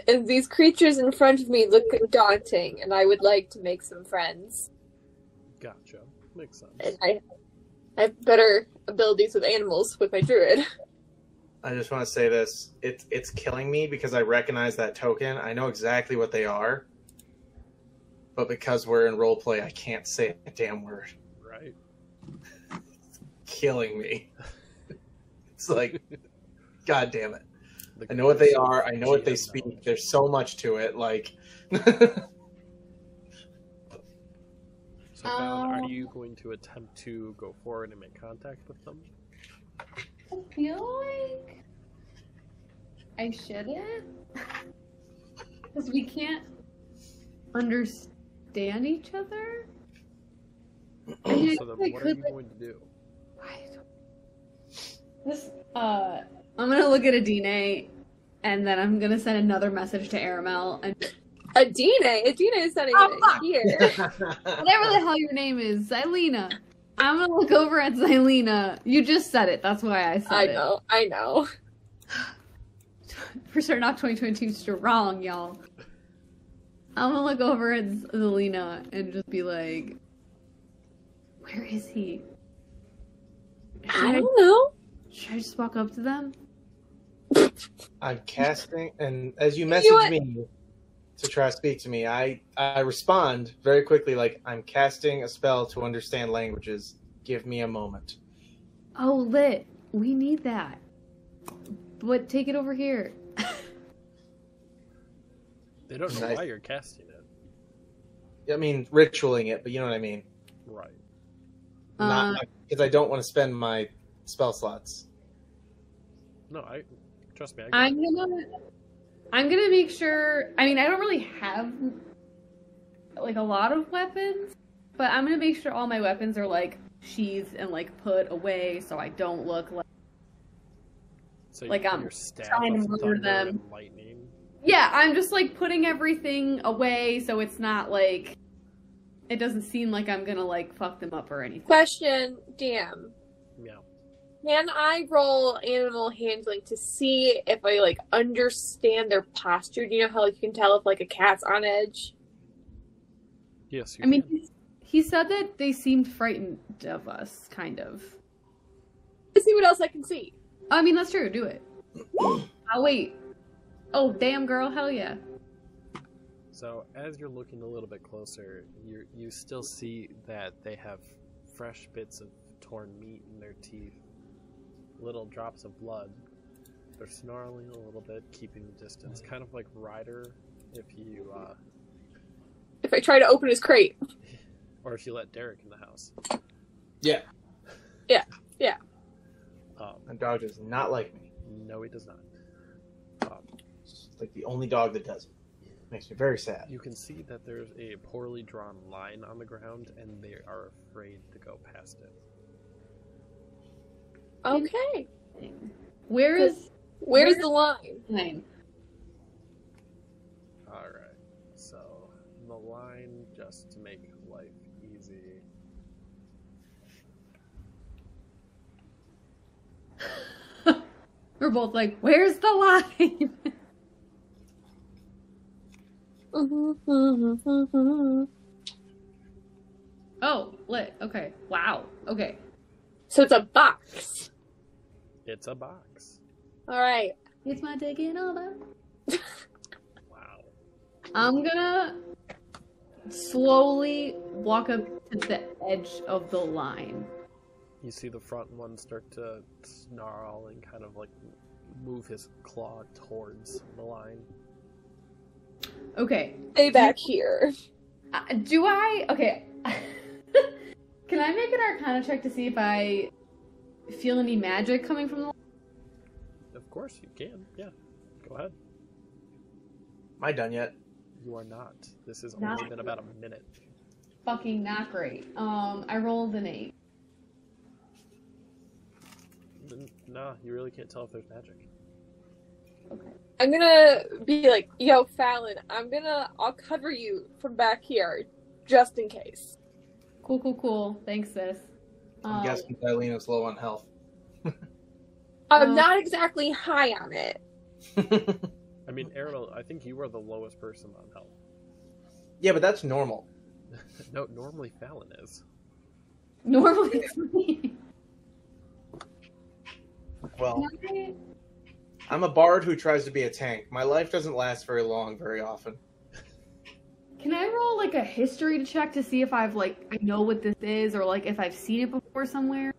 And these creatures in front of me look daunting, and I would like to make some friends. Gotcha. Makes sense. And I have better abilities with animals with my druid. I just want to say this. It's killing me because I recognize that token. I know exactly what they are. But because we're in roleplay, I can't say a damn word. Right. It's killing me. It's like, God damn it. I know what they are. I know what they speak. There's so much to it. Like... So, Fallon, are you going to attempt to go forward and make contact with them? I feel like I shouldn't. Because we can't understand each other. So then what are you going to do? I'm gonna look at Adine, and then I'm gonna send another message to Aramel, and Adina is not even here. whatever the hell your name is, Xylena. I'm gonna look over at Xylena. You just said it. That's why I said it. I know. We're starting off 2022 strong, y'all. I'm gonna look over at Xylena and just be like, where is he? I don't know. Should I just walk up to them? I'm casting, and as you message me to try to speak to me, I respond very quickly like, I'm casting a spell to understand languages. Give me a moment. Oh, lit. We need that. But take it over here. They don't know why you're casting it. I mean, ritualing it, but you know what I mean. Right. Not because I don't want to spend my spell slots. No, trust me. I'm gonna make sure. I mean, I don't really have like a lot of weapons, but I'm gonna make sure all my weapons are like sheathed and like put away, so I don't look so like I'm your staff trying to of murder thunder them. and lightning. Yeah, I'm just like putting everything away, so it's not like it doesn't seem like I'm gonna like fuck them up or anything. Question, DM. Yeah. Can I roll animal handling to see if I like understand their posture? Do you know how like you can tell if like a cat's on edge? Yes. I mean, he said that they seemed frightened of us, kind of. Let's see what else I can see. I mean, that's true. Do it. Oh wait. Oh damn, girl, hell yeah. So as you're looking a little bit closer, you still see that they have fresh bits of torn meat in their teeth, little drops of blood. They're snarling a little bit, keeping distance, kind of like Ryder if I try to open his crate. or if you let Derek in the house. Yeah. Yeah. My dog does not like me. No, he does not. It's like the only dog that doesn't. Makes me very sad. You can see that there's a poorly drawn line on the ground, and they are afraid to go past it. Okay. Where's the line? line? Alright, so the line, just to make life easy. We're both like, where's the line? Oh, lit. Okay. Wow. Okay. So it's a box. It's a box. Alright. It's my taking over. Wow. I'm gonna slowly walk up to the edge of the line. You see the front one start to snarl and kind of like move his claw towards the line. Okay. Stay back here. Do I? Okay. Can I make an Arcana check to see if I feel any magic coming from the line? course, you can. Yeah, go ahead. Am I done yet? You are not. This has Not only been about a minute. Fucking not great. I rolled an 8. Nah, you really can't tell if there's magic. Okay. I'm gonna be like, yo, Fallon, I'll cover you from back here, just in case. Cool. Thanks, sis. I'm guessing Dylena's low on health. I'm not exactly high on it. I mean, Aranel, I think you are the lowest person on health. Yeah, but that's normal. No, normally Fallon is. Normally it's me. Well, I'm a bard who tries to be a tank. My life doesn't last very long very often. Can I roll like a history check to see if I know what this is, or like if I've seen it before somewhere?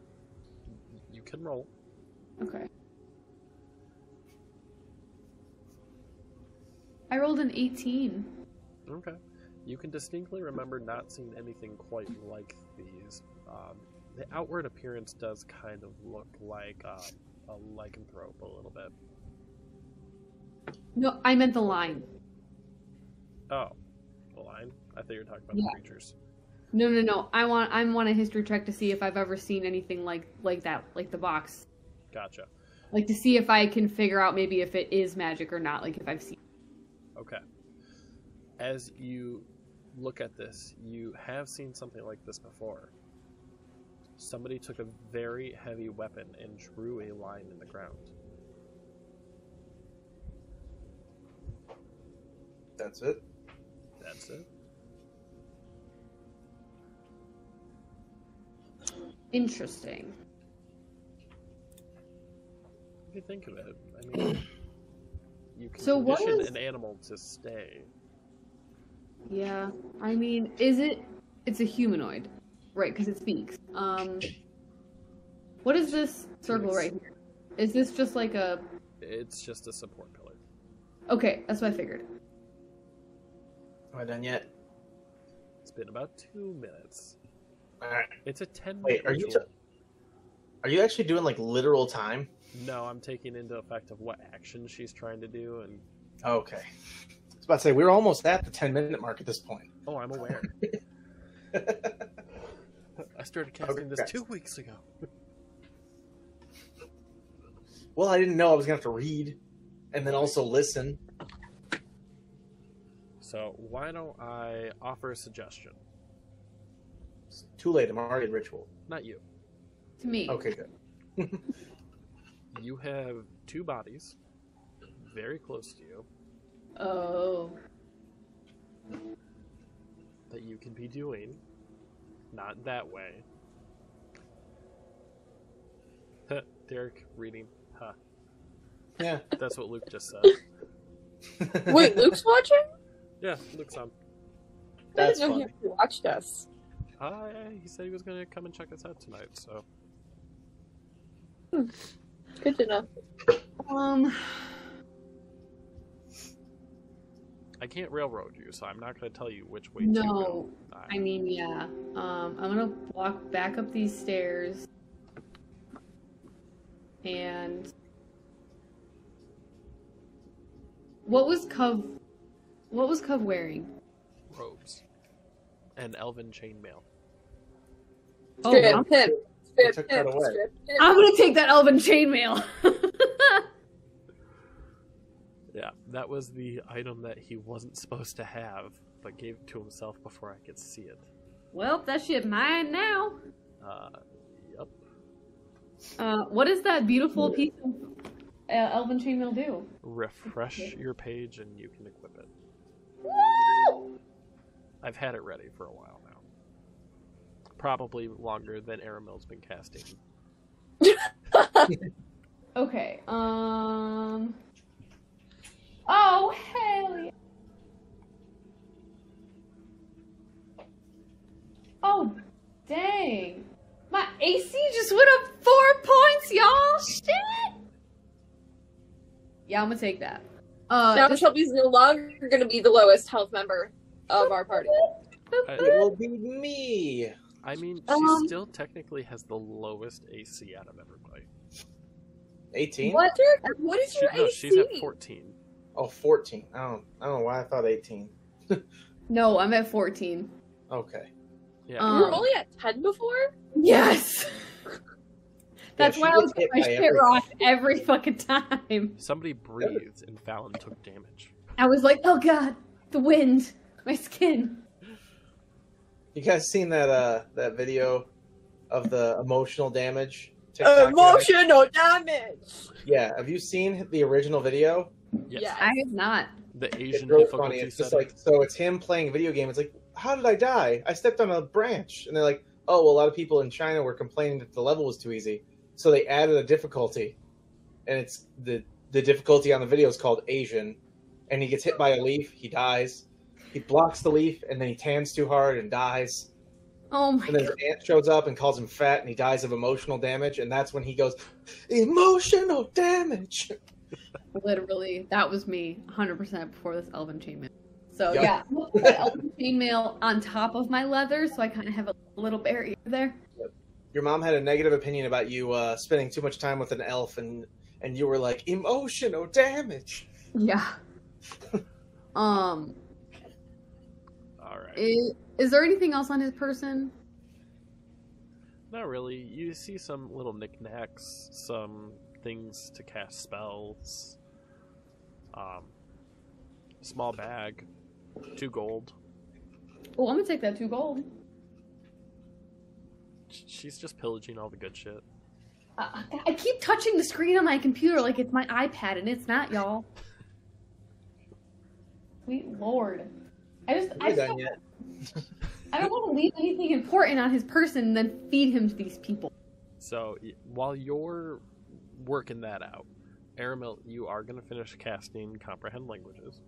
You can roll. Okay. I rolled an 18. Okay. You can distinctly remember not seeing anything quite like these. The outward appearance does kind of look like a lycanthrope a little bit. No, I meant the line. Oh, the line? I thought you were talking about Yeah. the creatures. No. I want a history check to see if I've ever seen anything like that, like the box. Gotcha. Like to see if I can figure out maybe if it is magic or not, like if I've seen it. Okay. As you look at this, you have seen something like this before. Somebody took a very heavy weapon and drew a line in the ground. That's it. That's it. Interesting. If you think of it, I mean, you can So what condition is- an animal to stay. Yeah. I mean, it's a humanoid. Right, because it speaks. What is this circle right here? Is this just like a... It's just a support pillar. Okay, that's what I figured. Am I done yet? It's been about 2 minutes. Alright. It's a 10-minute Wait, are you actually doing like literal time? No, I'm taking into effect of what action she's trying to do, and Okay. I was about to say, we're almost at the 10-minute mark at this point. oh, I'm aware. I started casting this 2 weeks ago. Well, I didn't know I was going to have to read and then also listen. So why don't I offer a suggestion? It's too late. I'm already at ritual. Not you. To me. Okay, good. You have 2 bodies very close to you Oh. that you can be doing. Not that way. Derek reading. Huh. Yeah. That's what Luke just said. Wait, Luke's watching? Yeah, Luke's on. That's I didn't know funny. he watched us. He said he was going to come and check us out tonight, so. Good to know. I can't railroad you, so I'm not going to tell you which way to go. No. I mean, yeah. I'm gonna walk back up these stairs. And... What was Cov wearing? Robes. And elven chainmail. Oh, Strip I'm, him. I Strip took him. that away. Strip him. I'm gonna take that elven chainmail. Yeah, that was the item that he wasn't supposed to have, but gave it to himself before I could see it. Well, that shit mine now. Yep. What does that beautiful piece of elven chainmail do? Refresh your page and you can equip it. Woo! I've had it ready for a while now. Probably longer than Aramil's been casting. Okay, Oh, hell yeah. Oh, dang. My AC just went up 4 points, y'all. Shit. Yeah, I'm gonna take that. Now Just- Shelby's no longer going to be the lowest health member of our party. I, It will be me. I mean, she still technically has the lowest AC out of everybody. 18? What is your AC? She's at 14. Oh, 14. I don't know why I thought 18. No, I'm at 14. Okay. Yeah. You were only at 10 before? Yes! That's she why I was gets hit getting my by shit rocked every fucking time. Somebody breathed and Fallon took damage. I was like, oh god, the wind, my skin. You guys seen that video of the emotional damage? TikTok Emotional damage! Yeah, have you seen the original video? Yes. I have not. The It's Asian really difficulty funny. It's just setting. like, so it's him playing a video game. It's like, how did I die? I stepped on a branch. And they're like, oh, well, a lot of people in China were complaining that the level was too easy. So they added a difficulty. And it's the difficulty on the video is called Asian. And he gets hit by a leaf, he dies. He blocks the leaf, and then he tans too hard and dies. Oh my And then god. his aunt shows up and calls him fat, and he dies of emotional damage. And that's when he goes, emotional damage. Literally, that was me 100% before this elven chainmail. So Yep. yeah, I'm gonna put elven chainmail on top of my leather, so I kind of have a little barrier there. Your mom had a negative opinion about you spending too much time with an elf, and you were like, emotional damage. Yeah. All right. Is there anything else on his person? Not really. You see some little knickknacks, some things to cast spells. Small bag, 2 gold. Oh, I'm gonna take that 2 gold. She's just pillaging all the good shit. I keep touching the screen on my computer like it's my iPad, and it's not, y'all. Sweet lord. I Are you done yet? don't want to leave anything important on his person and then feed him to these people. So while you're working that out, Aramil, you are going to finish casting Comprehend Languages.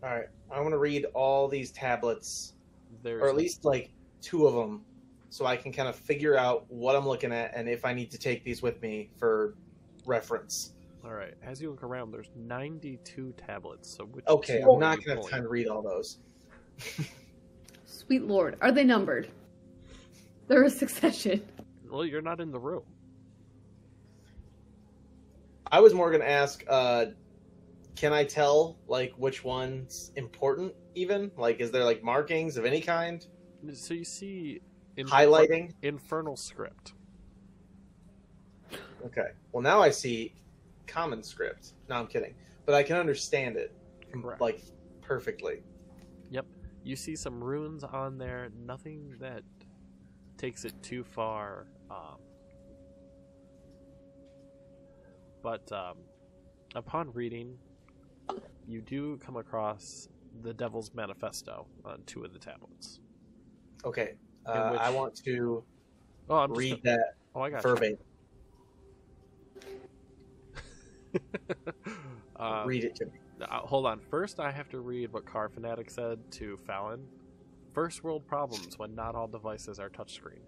All right, I want to read all these tablets, There's or at least like 2 of them, so I can kind of figure out what I'm looking at and if I need to take these with me for reference. All right. As you look around, there's 92 tablets. So which Okay, two I'm are not you going to have pulling? time to read all those. Sweet lord. Are they numbered? They're a succession. Well, you're not in the room. I was more going to ask, can I tell like which one's important? Even like, is there like markings of any kind? So you see Highlighting? Infernal Script. Okay. Well, now I see common script. No, I'm kidding. But I can understand it Correct. like perfectly. Yep. You see some runes on there. Nothing that takes it too far. But upon reading, you do come across the Devil's Manifesto on 2 of the tablets. Okay. In which- I want to Oh, I'm read just that Oh, I got verbatim. you. Read it to me. Hold on. First, I have to read what Car Fanatic said to Fallon. First world problems when not all devices are touchscreen.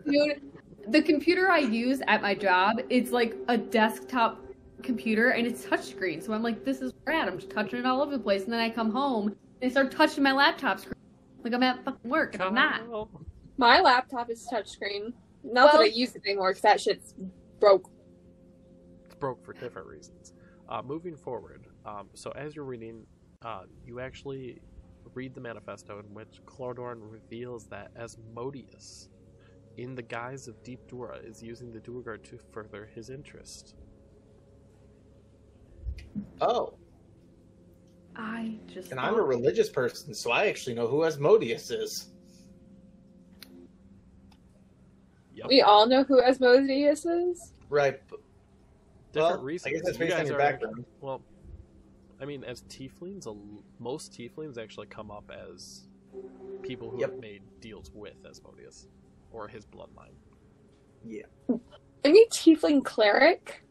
Dude, the computer I use at my job, it's like a desktop computer and it's touchscreen. So I'm like, this is rad. I'm just touching it all over the place. And then I come home and I start touching my laptop screen. Like I'm at fucking work and I'm not. My laptop is touchscreen. Not that I use it anymore because that shit's broke. It's broke for different reasons. Moving forward, so as you're reading, you actually read the manifesto in which Xardorok reveals that Asmodeus, in the guise of Deep Dura, is using the Duergar to further his interest. Oh, And I'm a religious person, so I actually know who Asmodeus is. Yep. We all know who Asmodeus is. Right. Different Well, reasons. I guess that's You based on guys your are background. well, I mean, as tieflings, most tieflings actually come up as people who Yep. have made deals with Asmodeus or his bloodline. Yeah. I mean, tiefling cleric.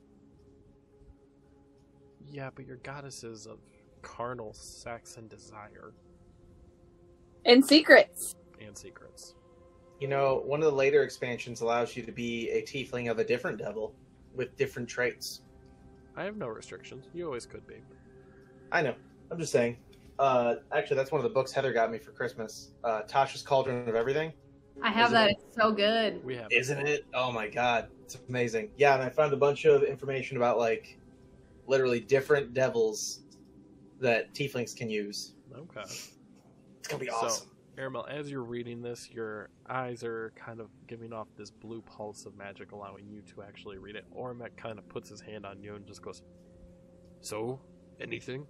Yeah, but you're goddesses of carnal sex and desire And secrets. and secrets. You know, one of the later expansions allows you to be a tiefling of a different devil with different traits. I have no restrictions. You always could be. I know. I'm just saying. Actually, that's one of the books Heather got me for Christmas. Tasha's Cauldron of Everything. I have that. It's so good. We have. Isn't it? Oh my god, it's amazing. Yeah, and I found a bunch of information about like literally different devils that tieflings can use. Okay. It's gonna be awesome. So, Aramel, as you're reading this, your eyes are kind of giving off this blue pulse of magic, allowing you to actually read it. Ormek kind of puts his hand on you and just goes, "So, anything?"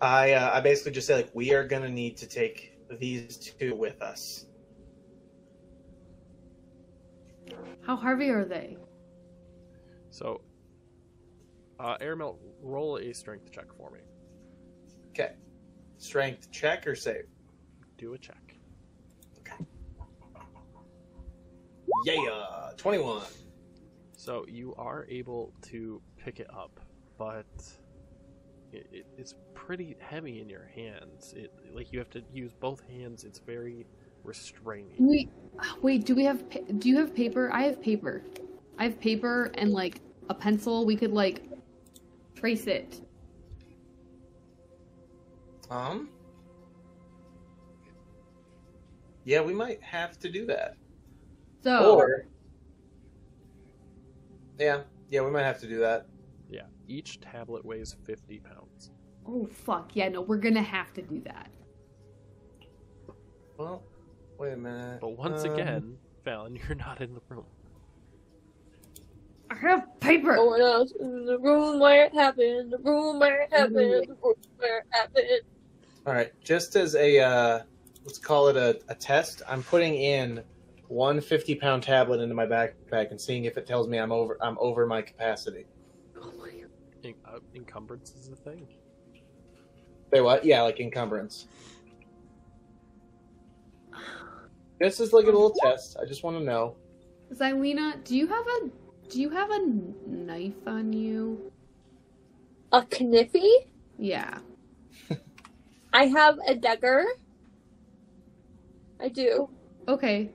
I basically just say like we are gonna need to take these two with us. How heavy are they? So, Aramel, roll a strength check for me. Okay. Strength check or save? Do a check. Okay. Yeah, 21. So you are able to pick it up, but it's pretty heavy in your hands. Like you have to use both hands. It's very restraining. Wait. Do you have paper? I have paper. I have paper and like a pencil. We could like trace it. Yeah, we might have to do that. So. Or. Yeah, we might have to do that. Yeah, each tablet weighs 50 pounds. Oh fuck yeah! No, we're gonna have to do that. Well, wait a minute. But once again, Fallon, you're not in the room. I have paper. No one else in the room where it happened. The room where it happened. The room where it happened. All right, just as a let's call it a test, I'm putting in one 50-pound tablet into my backpack and seeing if it tells me I'm over my capacity. Oh my god. Encumbrance is a thing. Say what? Yeah, like encumbrance. This is like a little test. I just want to know. Xylena, do you have a knife on you? A kniffy? Yeah. I have a dagger. I do. Okay.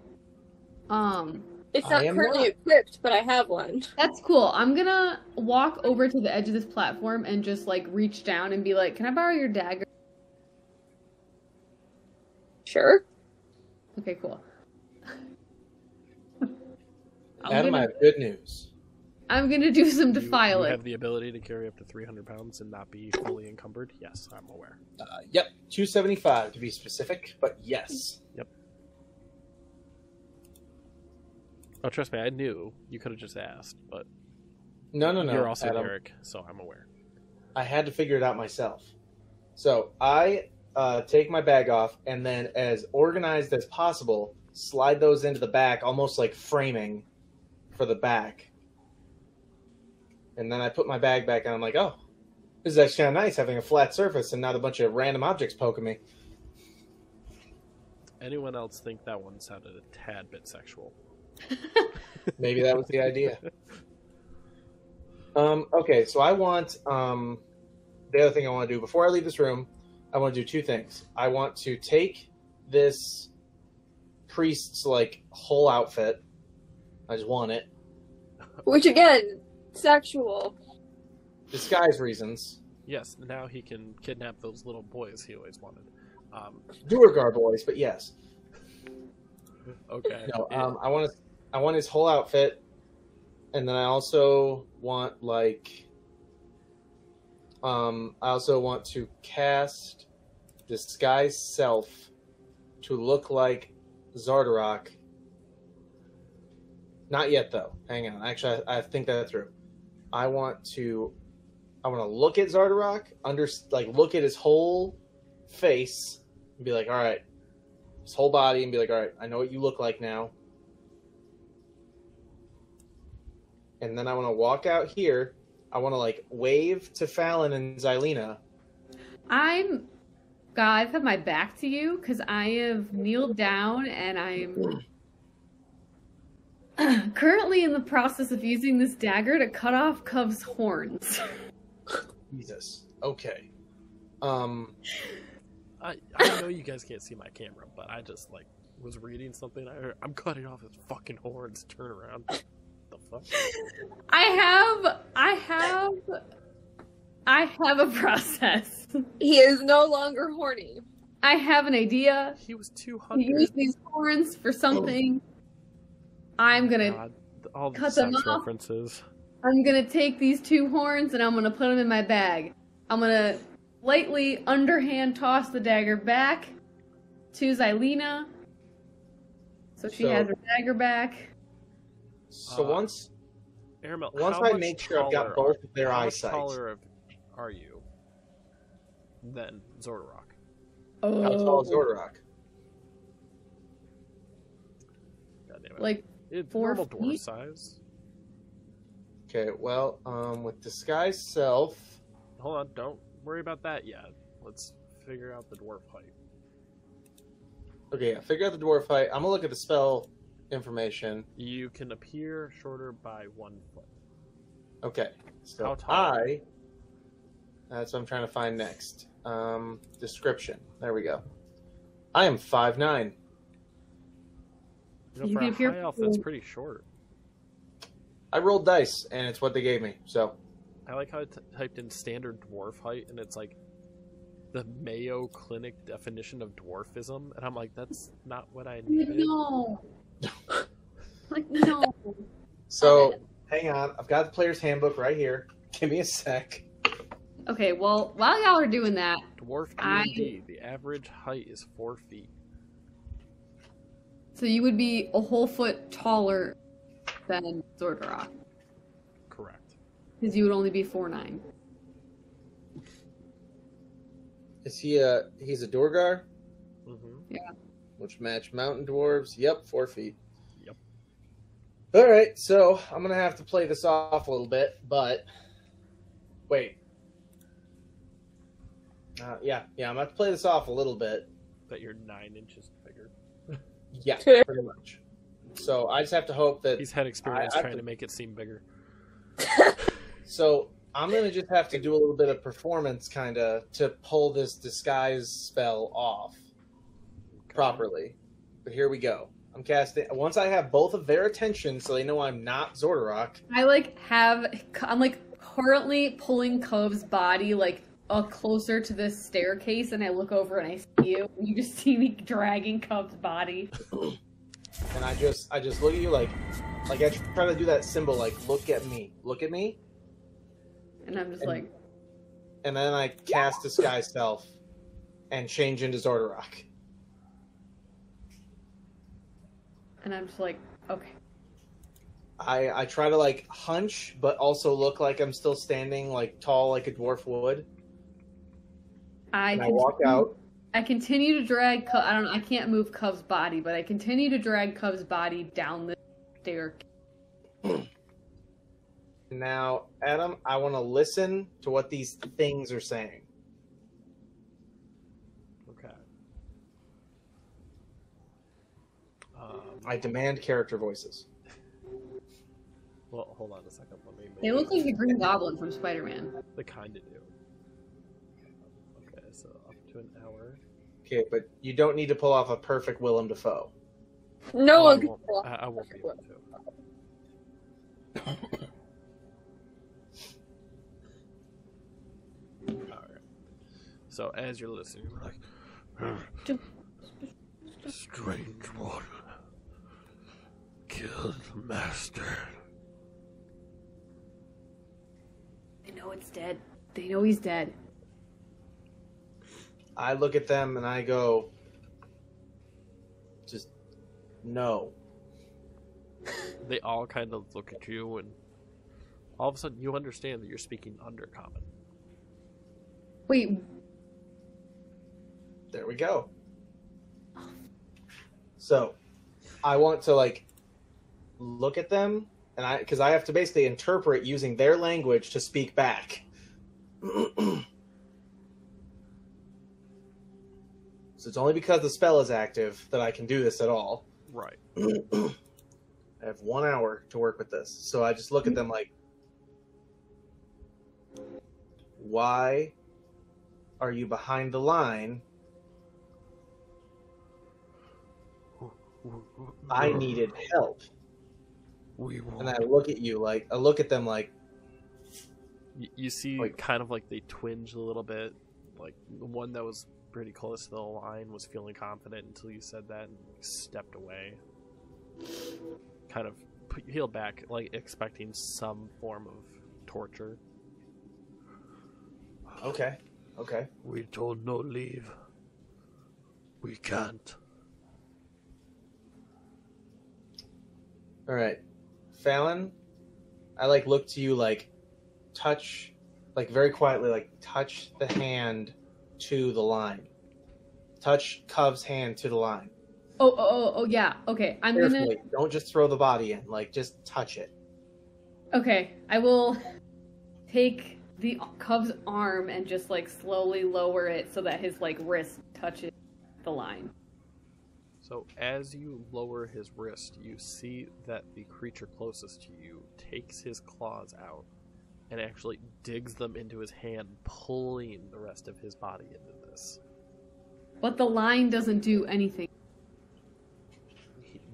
It's not currently equipped, but I have one. That's cool. I'm gonna walk over to the edge of this platform and just like reach down and be like, "Can I borrow your dagger?" Sure. Okay, cool. Adam, I have good news. I'm gonna do some defiling. You have the ability to carry up to 300 pounds and not be fully encumbered? Yes, I'm aware. Yep, 275 to be specific, but yes. Yep. Oh, trust me, I knew. You could have just asked, but... No. You're also Adam, Eric, so I'm aware. I had to figure it out myself. So I take my bag off, and then as organized as possible, slide those into the back, almost like framing for the back. And then I put my bag back, and I'm like, oh, this is actually kind of nice, having a flat surface and not a bunch of random objects poking me. Anyone else think that one sounded a tad bit sexual? Maybe that was the idea. Okay, so I want the other thing I want to do before I leave this room. I want to do two things. I want to take this priest's like whole outfit. I just want it. Which again, sexual. Disguise reasons. Yes, now he can kidnap those little boys he always wanted. Duergar boys, but yes. Okay. No, I want his whole outfit, and then I also want like I also want to cast Disguise Self to look like Xardorok. Not yet, though. Hang on. Actually, I think that through. I want to look at Xardorok, look at his whole face, and be like, all right, his whole body, and be like, all right, I know what you look like now. And then I want to walk out here. I want to like wave to Fallon and Xylena. I've had my back to you because I have kneeled down and I'm currently in the process of using this dagger to cut off Cub's horns. Jesus. Okay. I know you guys can't see my camera, but I just like was reading something. I heard, I'm cutting off his fucking horns. Turn around. The fuck? I have a process. He is no longer horny. I have an idea. He was To 200. use these horns for something. I'm gonna God, all the cut them sex off. references. I'm gonna take these 2 horns and I'm gonna put them in my bag. I'm gonna lightly underhand toss the dagger back to Xylena, so she has her dagger back. So once Aramel, I make sure I've got both of their eyesight. How much taller are you than Xardorok? Oh, How tall is Xardorok? God damn it. like It's 4 normal dwarf feet? size. Okay, well, with disguise self, Hold on, don't worry about that yet. Let's figure out the dwarf height. okay, I figure out the dwarf height. I'm gonna look at the spell information. You can appear shorter by 1 foot. Okay, so How tall? that's what I'm trying to find next. Description. There we go. I am 5'9". You know, You for can a appear high elf, that's pretty short. I rolled dice, and it's what they gave me. So I like how I typed in standard dwarf height, and it's like the Mayo Clinic definition of dwarfism, and I'm like, that's not what I needed. No. Like, no. So hang on, I've got the player's handbook right here. Give me a sec. Okay, well, while y'all are doing that, Dwarf D&D, the average height is 4 feet. so you would be a whole foot taller than Xardorok, Correct. because you would only be 4'9". Is he he's a Dorgar? Mm-hmm. Which match mountain dwarves? Yep, 4 feet. Yep. All right, so I'm gonna have to play this off a little bit, but wait. Yeah, I'm gonna have to play this off a little bit. That you're 9 inches bigger. Yeah, pretty much. So I just have to hope that. He's had experience I trying to make it seem bigger. So I'm gonna just have to do a little bit of performance, kind of, to pull this disguise spell off properly. But here we go. I'm casting. Once I have both of their attention, so they know I'm not Xardorok. I'm currently pulling Cove's body closer to this staircase, and I look over and I see you. And you just see me dragging Cove's body. And I just look at you like I try to do that symbol, like look at me. And I'm just And then I cast disguise self and change into Xardorok. and I'm just like, okay. I try to hunch, but also look like I'm still standing tall like a dwarf would. I walk out. I continue to drag. I can't move Cove's body, but I continue to drag Cove's body down the staircase. Now, Adam, I want to listen to what these things are saying. Okay. I demand character voices. Well, hold on a second. Let me make They look like the Green Goblin from Spider-Man. They kind of do. Okay, so up to an hour. Okay, but you don't need to pull off a perfect Willem Dafoe. No I one can won't, pull I won't be able to. Alright. So as you're listening, you're like, strange one killed the master. They know it's dead. They know he's dead. I look at them and I go, just no. They all kind of look at you, and all of a sudden you understand that you're speaking Undercommon. Wait, There we go. So, I want to look at them, and because I have to basically interpret using their language to speak back. So it's only because the spell is active that I can do this at all. Right. I have 1 hour to work with this. So I just look at them like, why are you behind the line? I needed help. We won't. And I look at you I look at them like, You see, kind of like they twinge a little bit. Like the one that was pretty close to the line, was feeling confident until you said that and stepped away. Kind of healed back, like expecting some form of torture. Okay. We told no leave. We can't. All right, Fallon. I like look to you, like touch, like very quietly, like touch the hand to the line. Touch Cov's hand to the line. Oh, yeah. Okay, I'm Carefully. gonna. Don't just throw the body in. Like, just touch it. Okay, I will take the Cub's arm and just like slowly lower it so that his like wrist touches the line. So as you lower his wrist, you see that the creature closest to you takes his claws out and actually digs them into his hand, pulling the rest of his body into this. But the line doesn't do anything.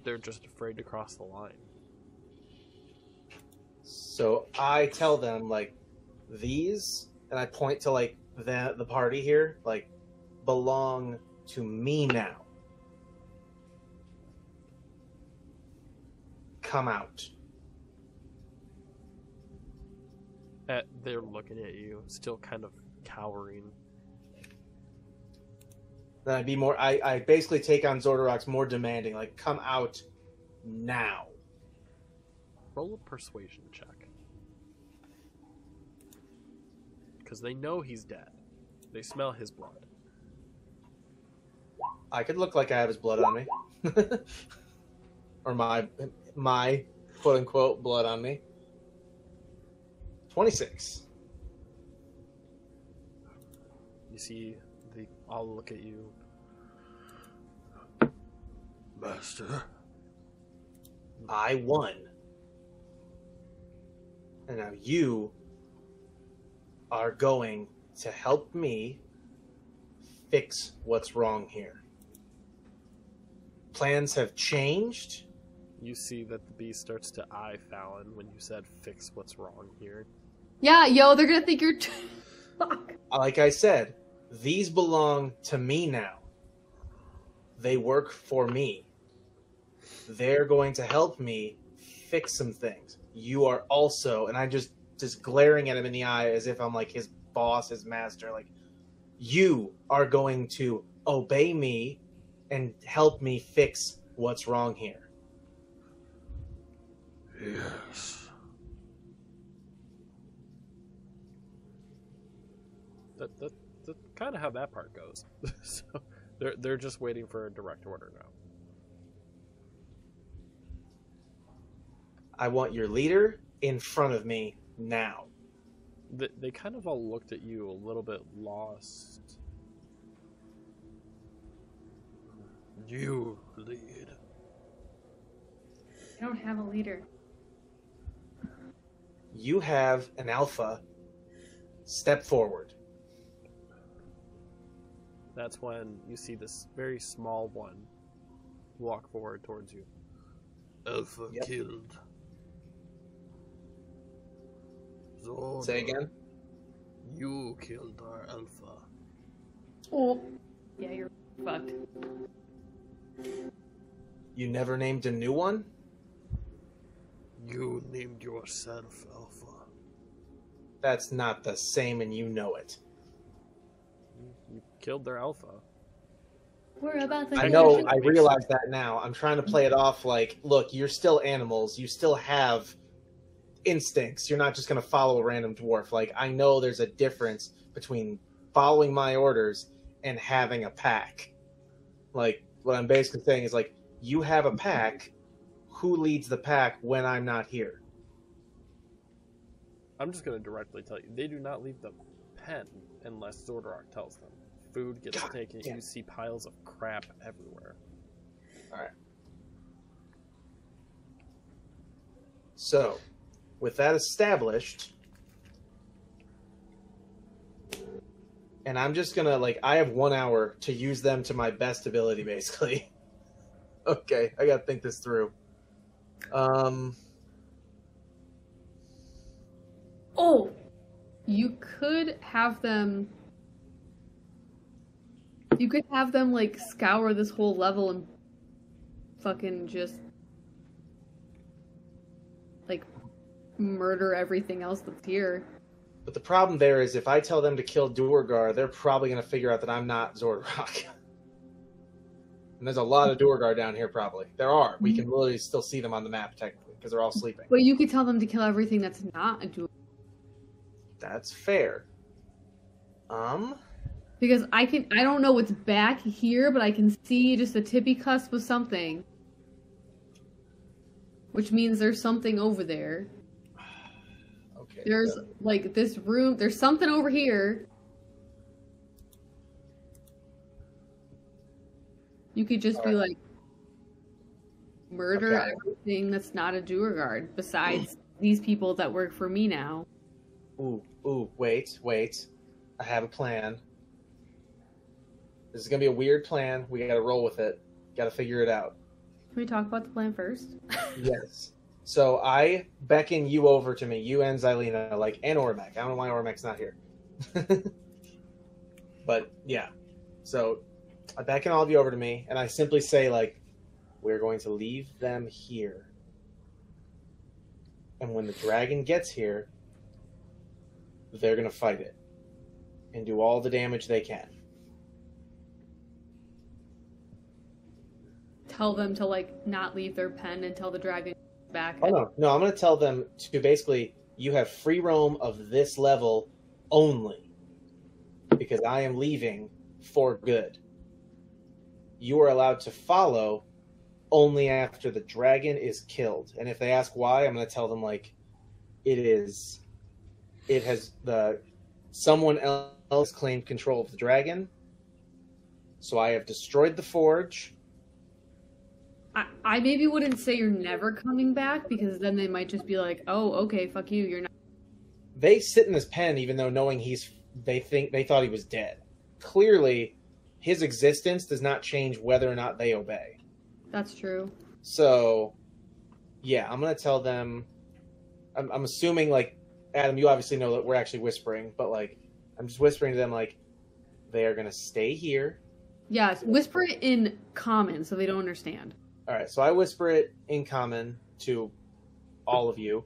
They're just afraid to cross the line. So I tell them, like, these, and I point to, like, the party here, like, belong to me now. Come out. They're looking at you, still kind of cowering. Then I'd be more, I basically take on Xardorok's more demanding, like, come out now. Roll a persuasion check. Because they know he's dead. They smell his blood. I could look like I have his blood on me. Or my quote-unquote blood on me. 26. You see, they all look at you. Master. I won. And now you are going to help me fix what's wrong here. Plans have changed. You see that the beast starts to eye Fallon when you said fix what's wrong here. Yeah, yo, they're gonna think you're. Fuck. Like I said, these belong to me now. They work for me. They're going to help me fix some things. You are also, and I just glaring at him in the eye as if I'm like his boss, his master, like, you are going to obey me and help me fix what's wrong here. Yes. That's kind of how that part goes. So they're just waiting for a direct order now. I want your leader in front of me now. They kind of all looked at you a little bit lost. You lead. I don't have a leader. You have an alpha. Step forward. That's when you see this very small one walk forward towards you. Alpha killed. Xardorok, Say again? You killed our alpha. Oh. Yeah, you're fucked. You never named a new one? You named yourself Alpha. That's not the same, and you know it. You killed their Alpha. We're about to. I know, I realize that now. I'm trying to play it off like, look, you're still animals. You still have instincts. You're not just going to follow a random dwarf. Like, I know there's a difference between following my orders and having a pack. Like, what I'm basically saying is, like, you have a pack. Who leads the pack when I'm not here? I'm just going to directly tell you. They do not leave the pen unless Xardorok tells them. Food gets taken. damn. You see piles of crap everywhere. Alright. So, with that established, and I'm just gonna, like, I have 1 hour to use them to my best ability, basically. Okay, I gotta think this through. Oh! You could have them. You could have them, like, scour this whole level and fucking just, like, murder everything else that's here. But the problem there is if I tell them to kill Duergar, they're probably going to figure out that I'm not Xardorok. And there's a lot of Duergar down here, probably. There are. We can literally still see them on the map, technically, because they're all sleeping. But you could tell them to kill everything that's not a Duergar. That's fair. Because I don't know what's back here, but I can see just a tippy cusp of something. Which means there's something over there. Okay. There's, like, this room, there's something over here. You could just be like, murder everything that's not a Duergar, besides these people that work for me now. Ooh, wait. I have a plan. This is going to be a weird plan. We got to roll with it. Got to figure it out. Can we talk about the plan first? Yes. So I beckon you over to me, you and Xylena, and Ormek. I don't know why Ormek's not here. But, yeah. So I beckon all of you over to me, and I simply say, we're going to leave them here. And when the dragon gets here, they're going to fight it. And do all the damage they can. Tell them to, not leave their pen until the dragon comes back. Oh, no, I'm going to tell them to basically, you have free roam of this level only. Because I am leaving for good. You are allowed to follow only after the dragon is killed. And if they ask why, I'm going to tell them, someone else claimed control of the dragon. So I have destroyed the forge. I maybe wouldn't say you're never coming back, because then they might just be like, oh, okay, fuck you, you're not. They sit in this pen even though knowing they thought he was dead. Clearly, his existence does not change whether or not they obey. That's true. So, yeah, I'm going to tell them, I'm assuming, Adam, you obviously know that we're actually whispering, but, I'm just whispering to them, they are going to stay here. Yeah, whisper it in common so they don't understand. All right, so I whisper it in common to all of you,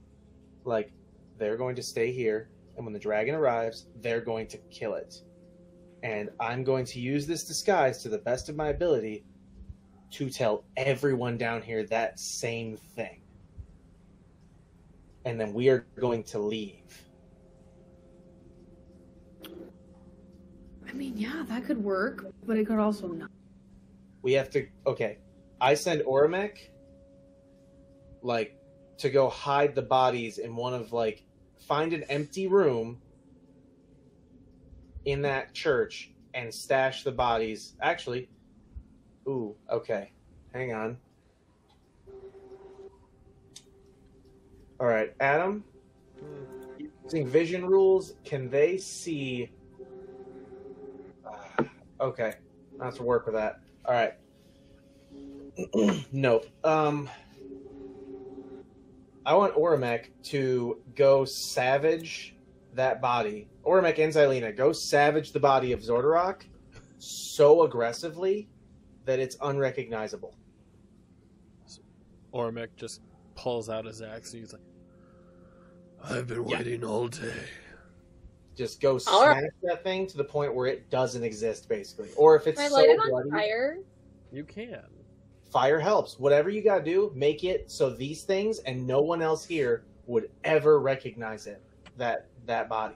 they're going to stay here, and when the dragon arrives, they're going to kill it. And I'm going to use this disguise to the best of my ability to tell everyone down here that same thing. And then we are going to leave. I mean, yeah, that could work, but it could also not. We have to... Okay, I send Ormek, to go hide the bodies in one of, find an empty room in that church and stash the bodies. Actually, ooh, okay. Hang on. All right, Adam, using vision rules, can they see... okay, I'll have to work with that. All right. Nope. I want Ormek to go savage that body. Ormek and Xylena, go savage the body of Xardorok so aggressively that it's unrecognizable. Ormek just pulls out his axe and he's like, I've been waiting all day. Just go smash that thing to the point where it doesn't exist, basically. Or if it's Can I so light it on bloody, fire? You can. fire helps. Whatever you gotta do, make it so these things and no one else here would ever recognize it, that body.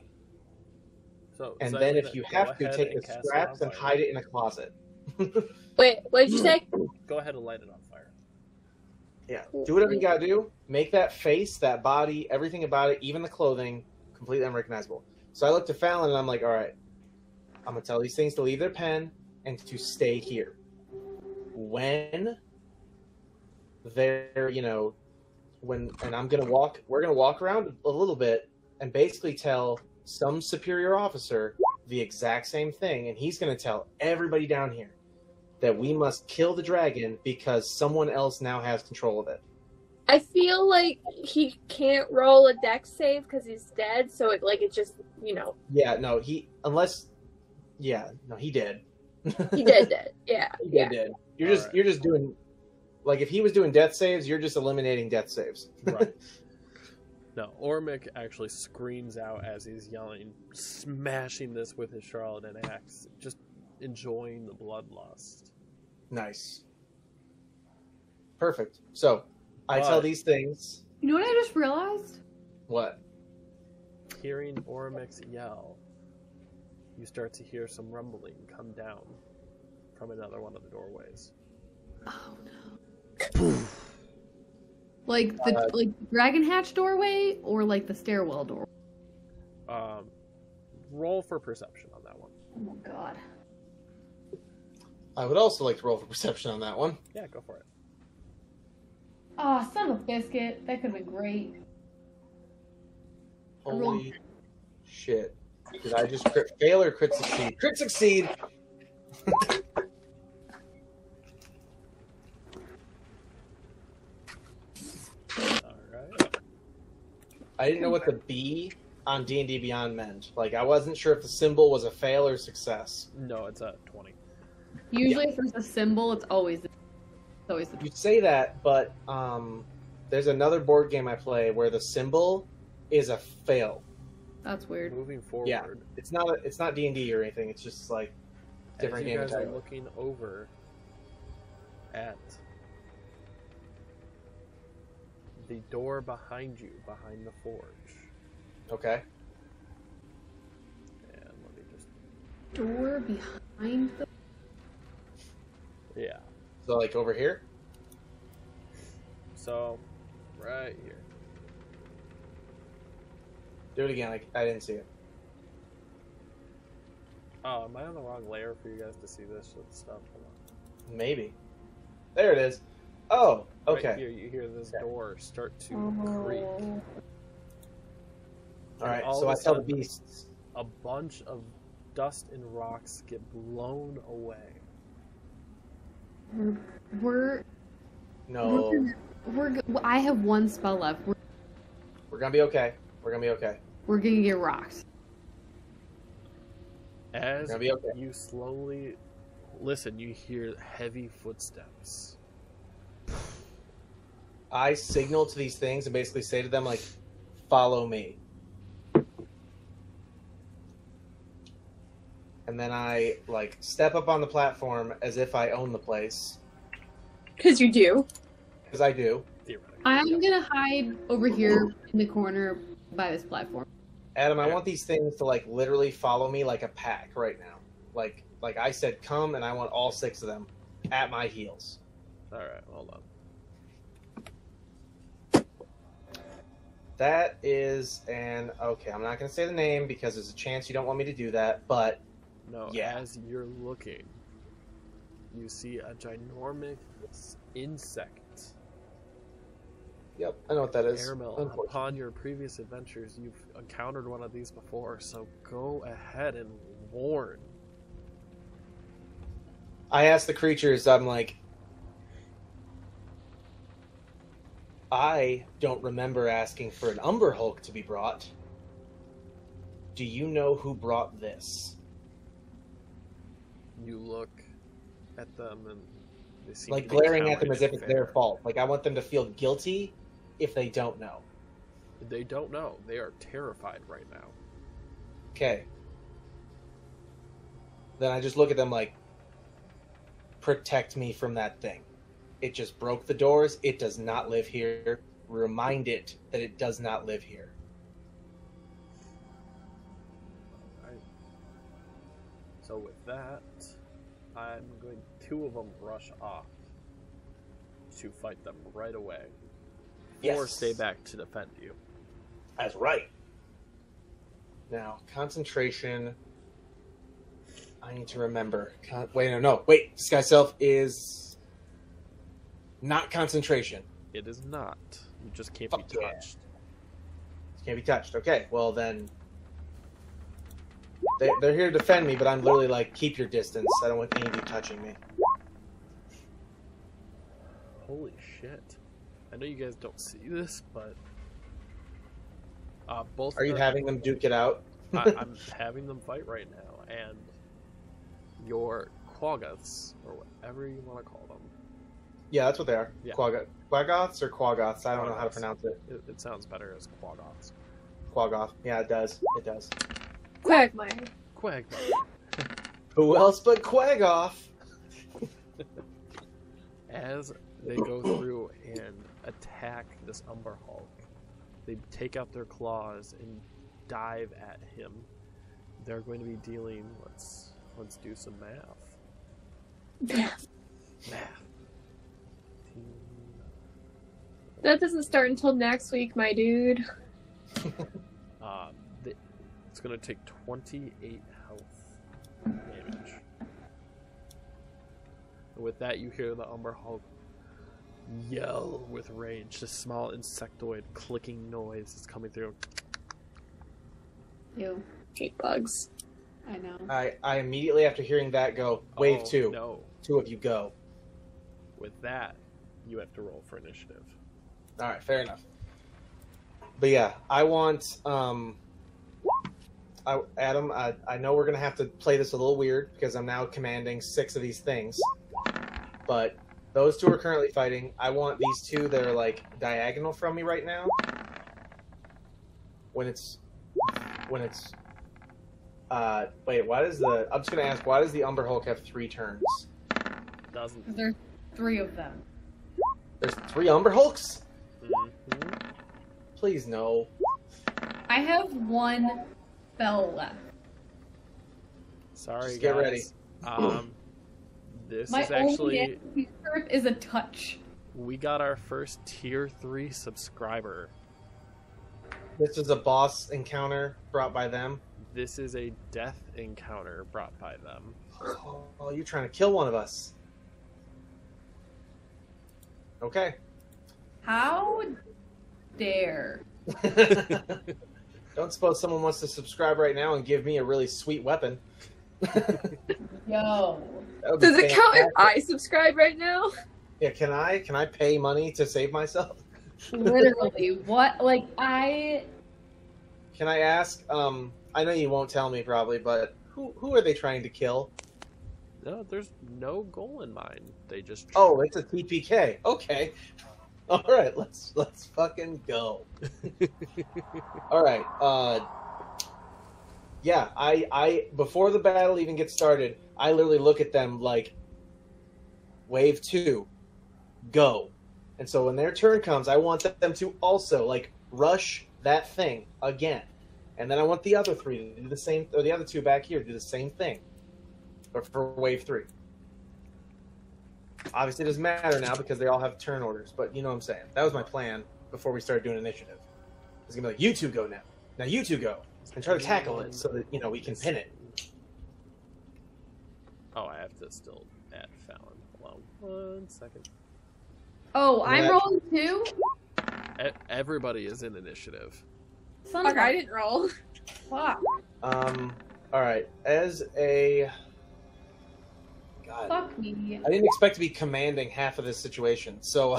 So, And Xylena, then if you go have to, ahead take and the cast it scraps on and fire. hide it in a closet. Wait, what did you say? Go ahead and light it on fire. Yeah, do whatever you gotta do. Make that face, that body, everything about it, even the clothing, completely unrecognizable. So I look to Fallon and I'm like, all right, I'm gonna tell these things to leave their pen and to stay here. When they're, and I'm gonna we're gonna walk around a little bit and basically tell some superior officer the exact same thing, and he's gonna tell everybody down here that we must kill the dragon because someone else now has control of it. I feel like he can't roll a dex save because he's dead, so it just, Yeah, no, he did. He did. Yeah. He did. You're just doing, like, if he was doing death saves, you're just eliminating death saves. Right. No, Ormic actually screams out as he's yelling, smashing this with his Charlotte and axe, just enjoying the bloodlust. Nice. Perfect. So, I tell these things. You know what I just realized? What? Hearing Ormic's yell, you start to hear some rumbling come down from another one of the doorways. Oh no. Like the dragon hatch doorway or like the stairwell door? Roll for perception on that one. Oh god. I would also like to roll for perception on that one. Yeah, go for it. Oh, son of a biscuit. That could have been great. Holy shit. Did I just crit fail or crit succeed? Crit succeed! Alright. I didn't know what the B on D&D Beyond meant. Like, I wasn't sure if the symbol was a fail or success. No, it's a 20. Usually if there's a symbol, it's always the You say that, but there's another board game I play where the symbol is a fail. That's weird. Moving forward. Yeah, it's not D&D or anything. It's just like different as you game guys are entirely. looking over at the door behind you, behind the forge. Okay. And let me just... Door behind the... Yeah. So like over here? So, right here. Do it again. I didn't see it. Oh, am I on the wrong layer for you guys to see this stuff? Hold on. Maybe. There it is. Oh, okay. Right here, you hear this door start to creak. All right, all so of I a tell the sudden, beasts. A bunch of dust and rocks get blown away. No. I have one spell left. We're gonna be okay. We're gonna be okay. We're gonna get rocks. As Gonna be okay. you slowly listen, you hear heavy footsteps. I signal to these things and basically say to them, like, follow me. And then I, like, step up on the platform as if I own the place. Because you do. Because I do. Theoretically. I'm gonna hide over here in the corner by this platform. Adam, I want these things to, like, literally follow me like a pack right now. Like I said, come, and I want all 6 of them at my heels. Alright, hold on. That is okay, I'm not going to say the name because there's a chance you don't want me to do that, but No, yeah. As you're looking, you see a ginormous insect. Yep, I know what that is. Airmail, upon your previous adventures, you've encountered one of these before, so go ahead and warn. I asked the creatures, I'm like, I don't remember asking for an Umber Hulk to be brought. Do you know who brought this? You look at them and they seem Like to be glaring at them cowering as if in it's their fear. fault. Like I want them to feel guilty if they don't know. They don't know. They are terrified right now. Okay. Then I just look at them like, protect me from that thing. It just broke the doors. It does not live here. Remind it that it does not live here. Alright. So with that, I'm going 2 of them rush off to fight them right away. 4 Yes. stay back to defend you. That's right. Now, concentration. I need to remember. Wait. Disguise Self is not concentration. It is not. You just can't Fuck be yeah. touched. Can't be touched. Okay, well then. They're here to defend me, but I'm literally like, keep your distance. I don't want any of you touching me. Holy shit. I know you guys don't see this, but both Are you having them duke it out? I'm having them fight right now, and your Quaggoths, or whatever you want to call them. Yeah, that's what they are. Yeah. Quaggoths or Quaggoths? I don't know how to Quaggoths. pronounce it. It sounds better as Quaggoths. Quaggoth. Yeah, it does. It does. Quagmire. Quagmire. Who else but Quaggoth? As they go through and attack this Umber Hulk, they take out their claws and dive at him. They're going to be dealing. Let's do some math. Math. That doesn't start until next week, my dude. It's going to take 28 health damage. And with that, you hear the Umber Hulk yell with rage. This small insectoid clicking noise is coming through. Ew. Hate bugs. I know. I immediately after hearing that go, wave Oh, 2. No. 2 of you go. With that, you have to roll for initiative. Alright, fair enough. But yeah, I want Adam, I know we're gonna have to play this a little weird because I'm now commanding 6 of these things. But those 2 are currently fighting. I want these 2 that are like diagonal from me right now. When it's wait, why does I'm just gonna ask, why does the Umber Hulk have 3 turns? Doesn't. There's 3 of them. There's 3 Umber Hulks? Mm-hmm. Please no. I have 1 spell left. Sorry, Just get guys. ready. This My is actually. only curse is a touch. We got our first tier 3 subscriber. This is a boss encounter brought by them. This is a death encounter brought by them. Oh, you're trying to kill one of us. Okay. How dare? Don't suppose someone wants to subscribe right now and give me a really sweet weapon. Yo. That would be Does it count if fantastic. I subscribe right now? Yeah, can I pay money to save myself? Literally. What? Like, I... Can I ask? I know you won't tell me probably, but who are they trying to kill? No, there's no goal in mind. They just. Oh, it's a TPK. Okay. All right, let's fucking go. All right. Yeah, I before the battle even gets started, I literally look at them like, wave 2, go. And so when their turn comes, I want them to also like rush that thing again. And then I want the other 3 to do the same, or the other 2 back here to do the same thing. But for wave 3. Obviously it doesn't matter now because they all have turn orders, but you know what I'm saying. That was my plan before we started doing initiative. It's gonna be like, you 2 go now. Now you 2 go. And try to tackle it so that, you know, we can pin it. Oh, I have to still add Fallon. Hold on 1 second. Oh, I'm Yeah. rolling 2? Everybody is in initiative. Son Fuck, of a I didn't roll. fuck. Alright. As a... God. Fuck me. I didn't expect to be commanding half of this situation, so,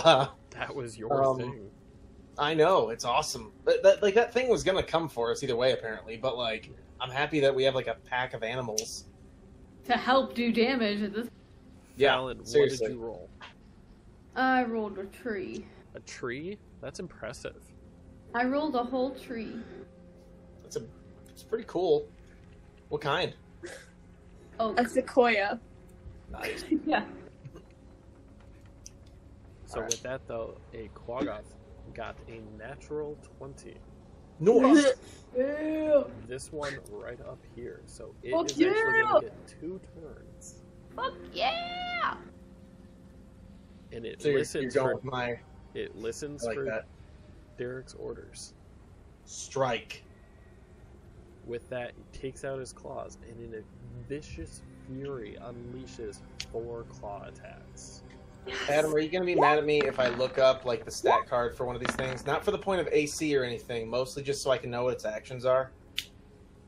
That was your thing. I know, it's awesome. But that thing was gonna come for us either way, apparently, but, like, I'm happy that we have, like, a pack of animals. To help do damage at this... Yeah, Fallon, seriously. what did you roll? I rolled a tree. A tree? That's impressive. I rolled a whole tree. It's pretty cool. What kind? Oh, A sequoia. Nice. yeah. So with that, though, a Quaggoth got a natural 20. Nice. Yeah. This one right up here. So it Fuck is actually yeah! going to get 2 turns. Fuck yeah! And it So you're listens going for with my it listens I like for that. Derek's orders. Strike. With that, he takes out his claws and in a vicious fury unleashes 4 claw attacks. Adam, are you going to be mad at me if I look up like the stat card for one of these things? Not for the point of AC or anything, mostly just so I can know what its actions are.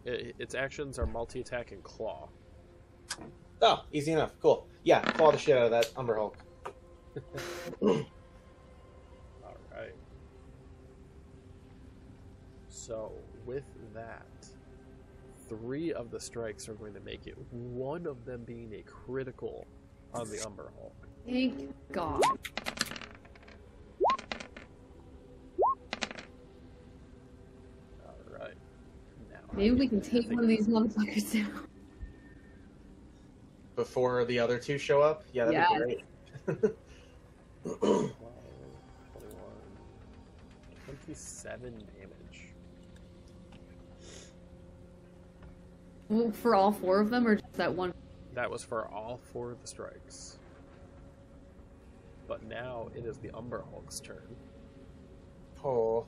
Its actions are multi-attack and claw. Oh, easy enough. Cool. Yeah, claw the shit out of that Umber Hulk. Alright. So, with that, 3 of the strikes are going to make it. 1 of them being a critical on the Umber Hulk. Thank God. Alright. Now Maybe we can take one of these motherfuckers down. Before the other 2 show up? Yeah, that'd be great. 12, 21, 27 damage. Well, for all 4 of them, or just that one? That was for all 4 of the strikes. But now it is the Umber Hulk's turn. Oh.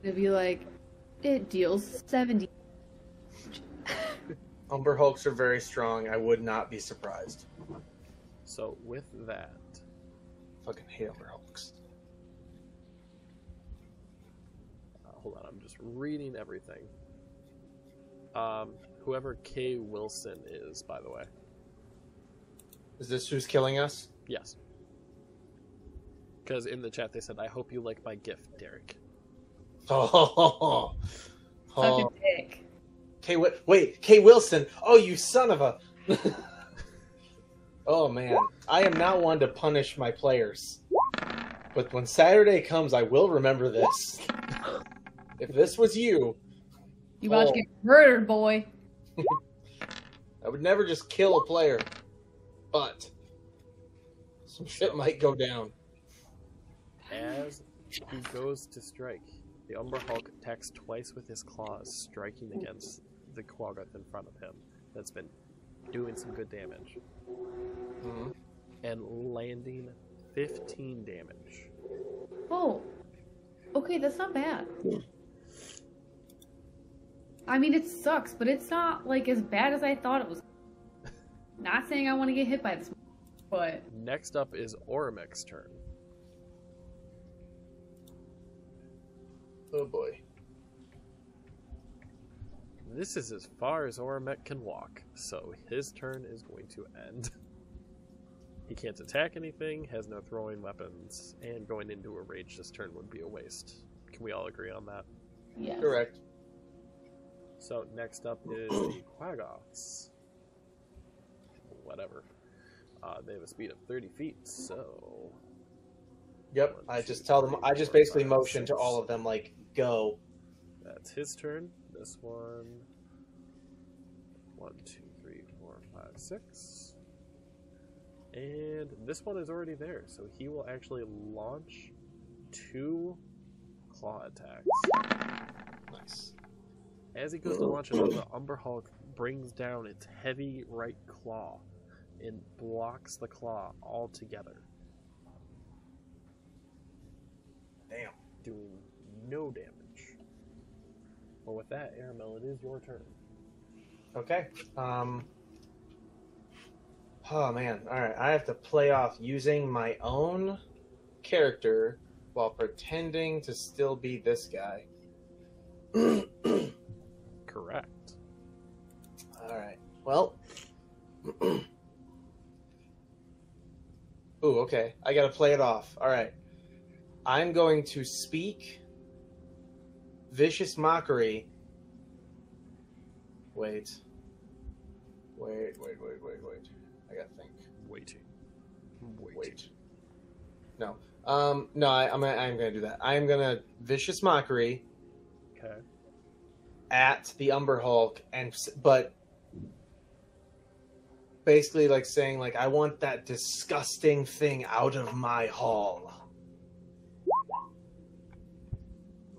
It'd be like, it deals 70. Umber Hulks are very strong. I would not be surprised. So with that, Fucking hate Umber Hulks. hold on, I'm just reading everything. Whoever K. Wilson is, by the way. Is this who's killing us? Yes. Because in the chat they said, I hope you like my gift, Derek. Oh. Such a dick. Wait, K. Wilson. Oh, you son of a... Oh, man. I am not one to punish my players. But when Saturday comes, I will remember this. If this was you... You about to get murdered, boy. I would never just kill a player. But... some shit might go down. As he goes to strike, the Umber Hulk attacks twice with his claws, striking against the Quaggoth in front of him. That's been doing some good damage. Mm-hmm. And landing 15 damage. Oh. Okay, that's not bad. I mean, it sucks, but it's not, like, as bad as I thought it was. Not saying I want to get hit by this, but... Next up is Oromek's turn. Oh boy. This is as far as Oromek can walk, so his turn is going to end. He can't attack anything, has no throwing weapons, and going into a rage this turn would be a waste. Can we all agree on that? Yes. Correct. So next up is the Quaggoths. Whatever. They have a speed of 30 feet, so... Yep, I just tell them, I just basically motion to all of them, like, go. That's his turn. This one... 1, 2, 3, 4, 5, 6. And this one is already there, so he will actually launch 2 claw attacks. Nice. As he goes to launch another, the Umber Hulk brings down its heavy right claw and blocks the claw altogether. Damn. Doing no damage. Well, with that, Aramel, it is your turn. Okay. Oh, man. Alright, I have to play off using my own character while pretending to still be this guy. Correct. Alright. Well. Ooh, okay. I gotta play it off. Alright. I'm going to speak vicious mockery. Wait. I gotta think. Waiting. Wait. No. No, I'm gonna do that. I'm gonna vicious mockery Okay. at the Umber Hulk, but basically like saying like, I want that disgusting thing out of my hall.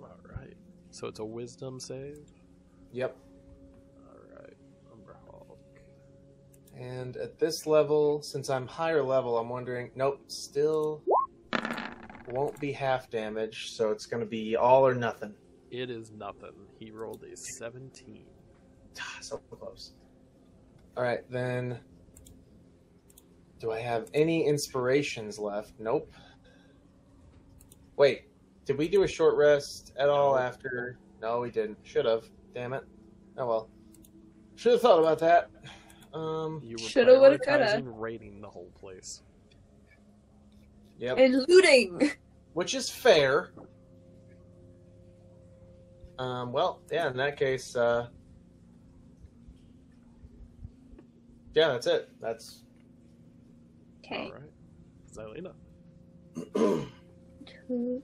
Alright. So it's a wisdom save? Yep. Alright. Umber Hulk. And at this level, since I'm higher level, I'm wondering, nope, still won't be half damage, so it's going to be all or nothing. It is nothing. He rolled a 17. So close. Alright, then do I have any inspirations left? Nope. Wait, did we do a short rest at all after? No, we didn't. Should have. Damn it. Oh well. Should have thought about that. You were Shoulda, woulda, coulda. prioritizing raiding the whole place. Yep. And looting. Which is fair. Well, yeah, in that case, yeah, that's it. That's Okay. All right. Xylena. 2,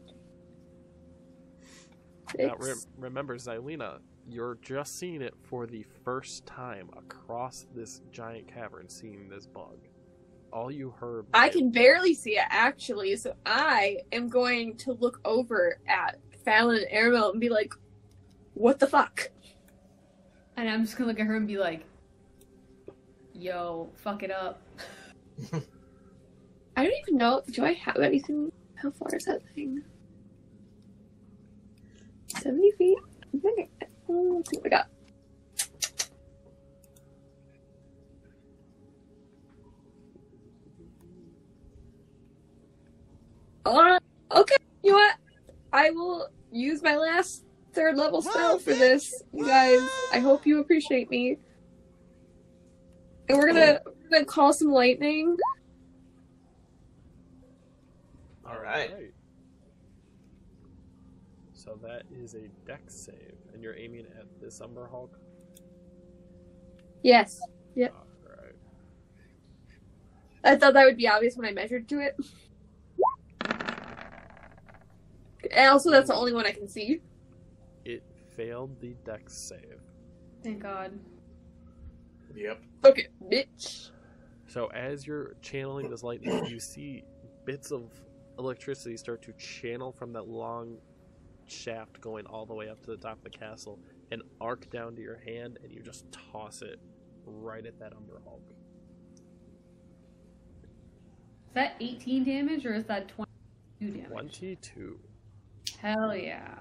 Now, 6. remember, Xylena, you're just seeing it for the first time across this giant cavern, seeing this bug. All you heard... I can barely see it, actually, so I am going to look over at Fallon and Aramel and be like, what the fuck? And I'm just gonna look at her and be like, yo, fuck it up. I don't even know. Do I have anything? How far is that thing? 70 feet? Let's see what we got. Okay, you know what? I will use my last 3rd level spell for this, you guys. I hope you appreciate me. And we're gonna call some lightning. all right. So that is a dex save, and you're aiming at this Umber Hulk? Yes. Yep. Alright. I thought that would be obvious when I measured to it. And also, that's the only one I can see. It failed the dex save. Thank God. Yep. Okay, bitch. So as you're channeling this lightning, you see bits of electricity start to channel from that long shaft going all the way up to the top of the castle and arc down to your hand, and you just toss it right at that Umber Hulk. Is that 18 damage or is that 22 damage? 22. Hell yeah.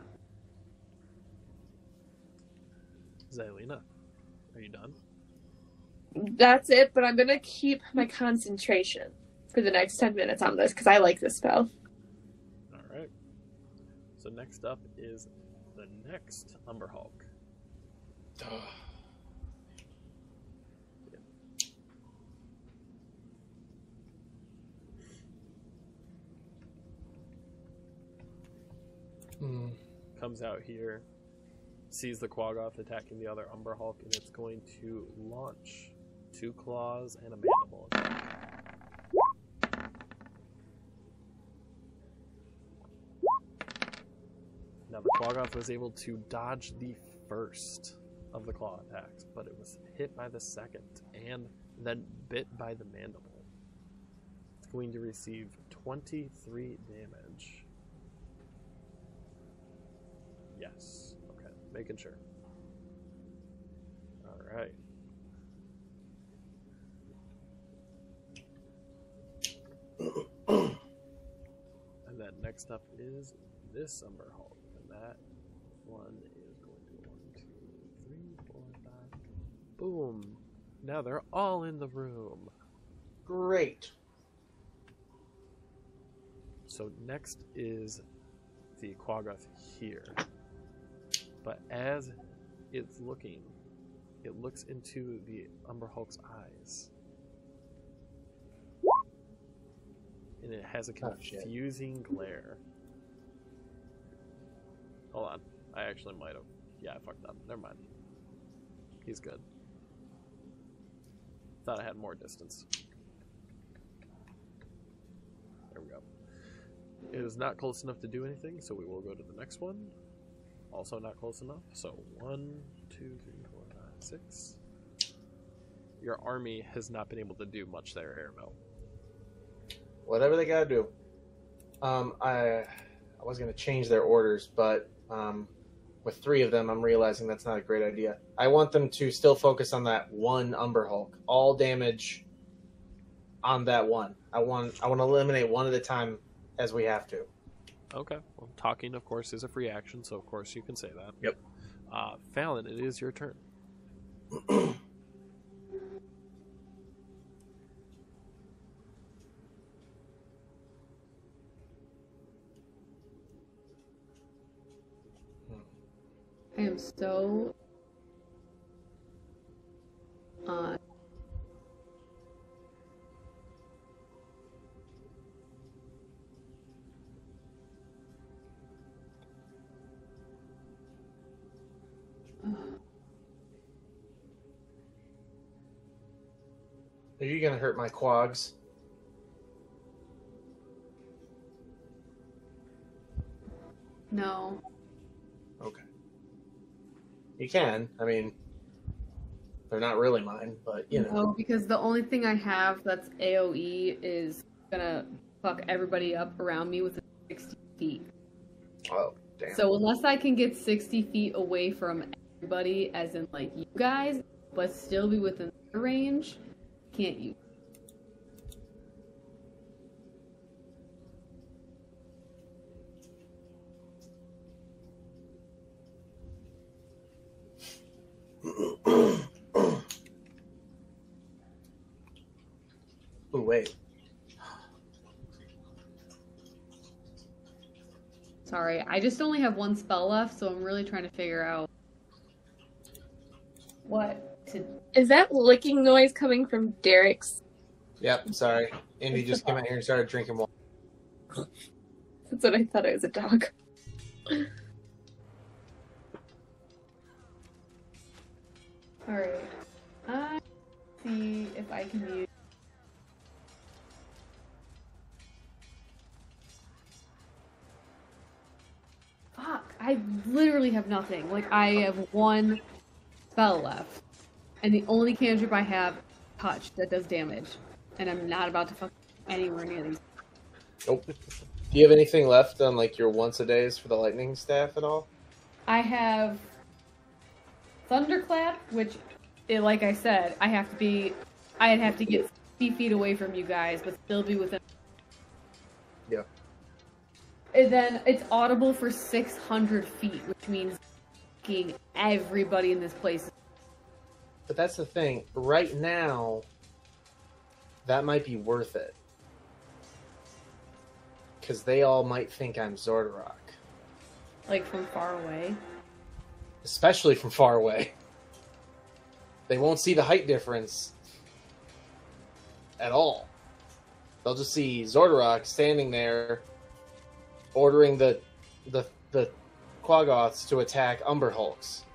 Xylena, are you done? That's it, but I'm gonna keep my concentration for the next 10 minutes on this, because I like this spell. Alright. So next up is the next Umber Hulk. Comes out here, sees the Quaggoth attacking the other Umber Hulk, and it's going to launch 2 claws and a mandible attack. Now the Quaggoth was able to dodge the first of the claw attacks, but it was hit by the second and then bit by the mandible. It's going to receive 23 damage. Yes. Okay. Making sure. Alright. And then next up is this Umber Hulk. And that one is going to 1, 2, 3, 4, 5. Boom. Now they're all in the room. Great. So next is the Quaggoth here. But as it's looking, it looks into the Umber Hulk's eyes. And it has a confusing glare. Hold on. I actually might have. Yeah, I fucked up. Never mind. He's good. Thought I had more distance. There we go. It is not close enough to do anything, so we will go to the next one. Also not close enough. So 1, 2, 3, 4, 5, 6. Your army has not been able to do much there, Airmail. Whatever they gotta do. I was gonna change their orders, but with 3 of them, I'm realizing that's not a great idea. I want them to still focus on that one Umber Hulk. All damage on that one. I want to eliminate one at a time as we have to. Okay. Well, talking, of course, is a free action, so of course you can say that. Yep. Fallon, it is your turn. I am so Are you gonna hurt my quags? No. Okay. You can. I mean, they're not really mine, but you know. No, because the only thing I have that's AoE is gonna fuck everybody up around me within 60 feet. Oh, damn. So unless I can get 60 feet away from everybody, as in like you guys, but still be within the range, can't use. Oh, wait. Sorry, I just only have one spell left, so I'm really trying to figure out what to. Is that licking noise coming from Derek's? Yep, sorry. Indy just came out here and started drinking water. That's what I thought. It was a dog. Alright. I see if I can use. Fuck, I literally have nothing. Like, I have one spell left. And the only cantrip I have touch that does damage. And I'm not about to fuck anywhere near these. Nope. Do you have anything left on like your once a days for the lightning staff at all? I have Thunderclap, which, like I said, I'd have to get 50 feet away from you guys, but still be within. Yeah. And then it's audible for 600 feet, which means fucking everybody in this place. But that's the thing. Right now, that might be worth it. Because they all might think I'm Xardorok. Like, from far away. Especially from far away. They won't see the height difference at all. They'll just see Xardorok standing there ordering the Quaggoths to attack Umber Hulks.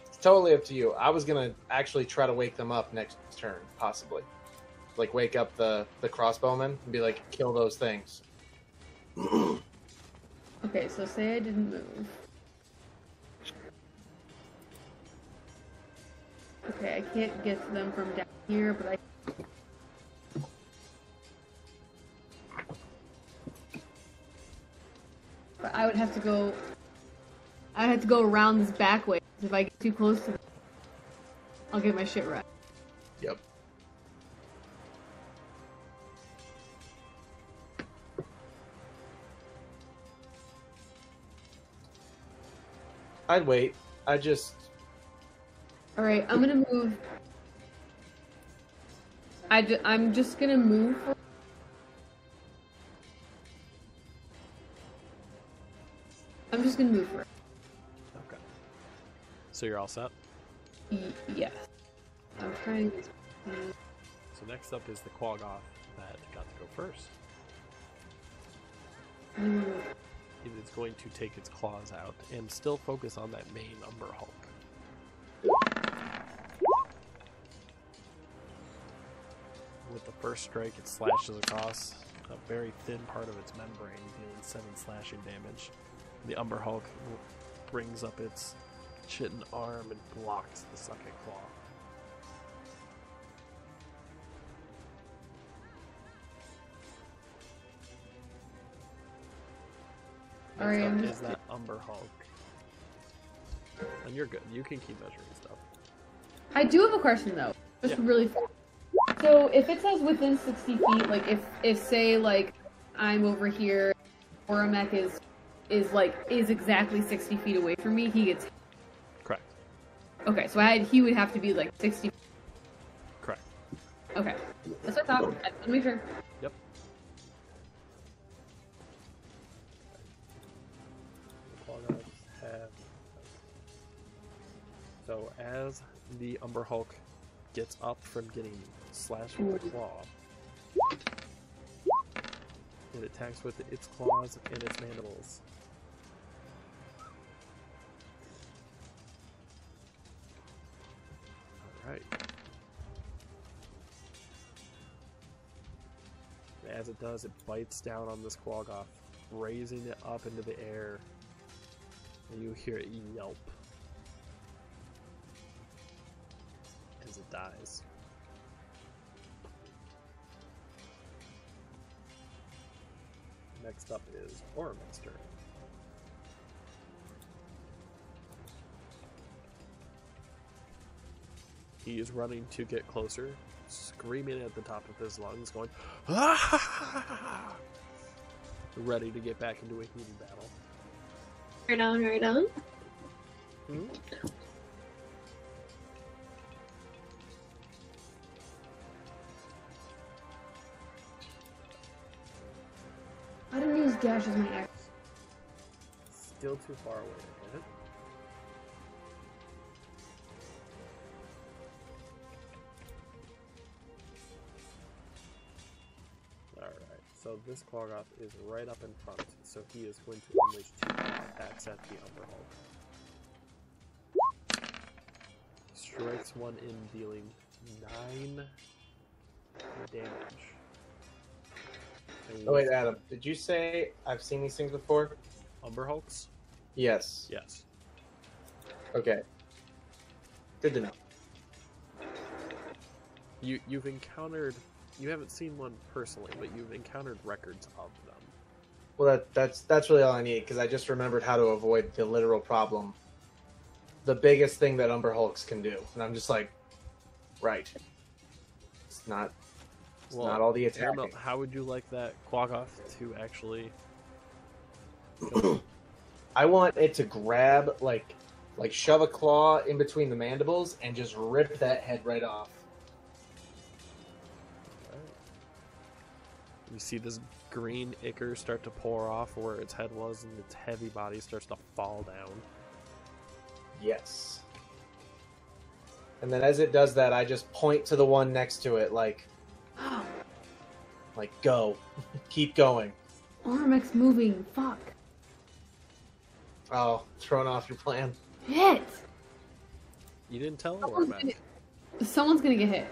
It's totally up to you. I was going to actually try to wake them up next turn, possibly. Like, wake up the crossbowmen and be like, kill those things. Okay, so say I didn't move. Okay, I can't get to them from down here, but I... But I would have to go... I have to go around this back way. If I get too close to them, I'll get my shit right. Yep. I'd wait. I just... Alright, I'm gonna move... I'm just gonna move... I'm just gonna move for it. Okay. So you're all set? Yes. I'm trying to... So next up is the Quaggoth that got to go first. It is going to take its claws out and still focus on that main Umber Hulk. With the first strike, it slashes across a very thin part of its membrane, dealing 7 slashing damage. The Umber Hulk brings up its chitin arm and blocks the second claw. Alright, Next up is that Umber Hulk. And you're good. You can keep measuring stuff. I do have a question though. Just really fast. So if it says within 60 feet, like if say like I'm over here, Oramek is exactly 60 feet away from me, he gets. Correct. Okay, so he would have to be like 60. Correct. Okay, that's what I thought. I just want to make sure. Yep. So as the Umber Hulk gets up from getting slashed with the claw, it attacks with its claws and its mandibles. Alright. as it does, it bites down on this Quaggoth, raising it up into the air. And you hear it yelp as it dies. Next up is Ormek's turn. He is running to get closer, screaming at the top of his lungs, going, "Ah!" Ready to get back into a heated battle. Right on, right on. Hmm? I don't use dash as my action. Still too far away to hit. Alright, so this Quaggoth is right up in front, so he is going to unleash 2 attacks at the Umberhulk. Strikes one in, dealing 9 damage. Oh wait, Adam, did you say I've seen these things before? Umberhulks? Yes. Yes. Okay. Good to know. You've encountered, you haven't seen one personally, but you've encountered records of them. Well, that's really all I need, because I just remembered how to avoid the literal problem. The biggest thing that Umberhulks can do. And I'm just like, right. It's not all the attacking. Aramil, how would you like that Quaggoth to actually... I want it to grab, like shove a claw in between the mandibles and just rip that head right off. You see this green ichor start to pour off where its head was, and its heavy body starts to fall down. Yes. And then as it does that, I just point to the one next to it, like, go. Keep going. Ormek's moving. Fuck. Oh, throwing off your plan. Hit! You didn't tell Someone's Ormek. Someone's gonna get hit.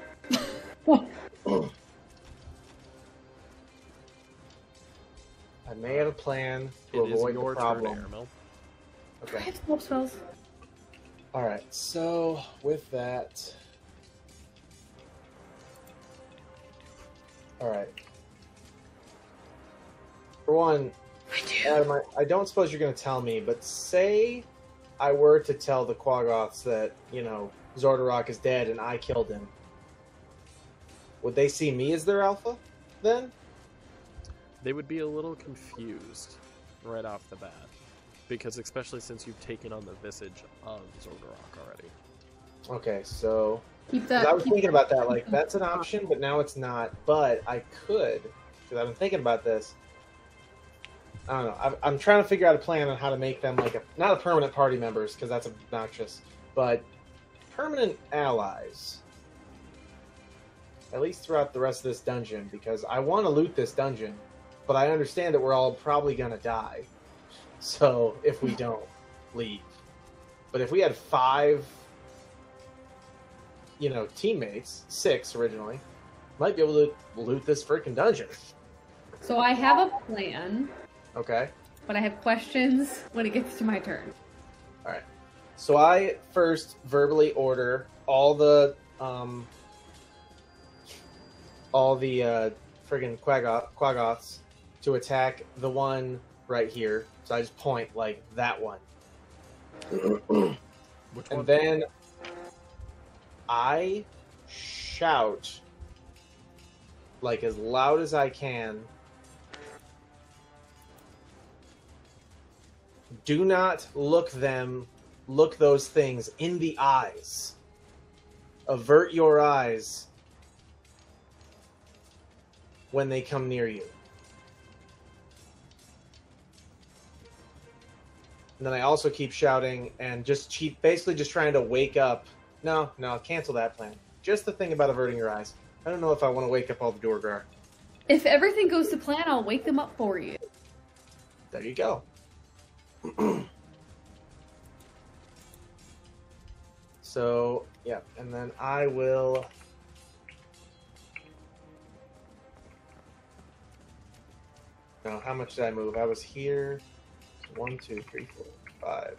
I may have a plan It to is avoid your the problem. turn, Aramil. I Okay. have smoke spells. Alright, so with that... Alright. For one, Adam, I don't suppose you're going to tell me, but say I were to tell the Quaggoths that, Xardorok is dead and I killed him. Would they see me as their alpha, then? They would be a little confused right off the bat. Because especially since you've taken on the visage of Xardorok already. Okay, so... Keep 'cause that. I was keep thinking that- about that, like, that's an option, but now it's not. But I could, because I've been thinking about this. I don't know. I'm trying to figure out a plan on how to make them, like, not a permanent party members, because that's obnoxious, but permanent allies. At least throughout the rest of this dungeon, because I want to loot this dungeon, but I understand that we're all probably going to die. So, if we don't leave. But if we had 5, teammates, 6 originally, might be able to loot this freaking dungeon. So I have a plan, Okay. but I have questions when it gets to my turn. Alright. So I first verbally order all the friggin' Quaggoths to attack the one right here. So I just point like that one. Which one? And then I shout like as loud as I can. Do not look those things in the eyes. Avert your eyes when they come near you. And then I also keep shouting and basically just trying to wake up. No, cancel that plan. Just the thing about averting your eyes. I don't know if I want to wake up all the Dorgar. If everything goes to plan, I'll wake them up for you. There you go. So, yeah, and then I will... No, how much did I move? I was here. 1, 2, 3, 4, 5,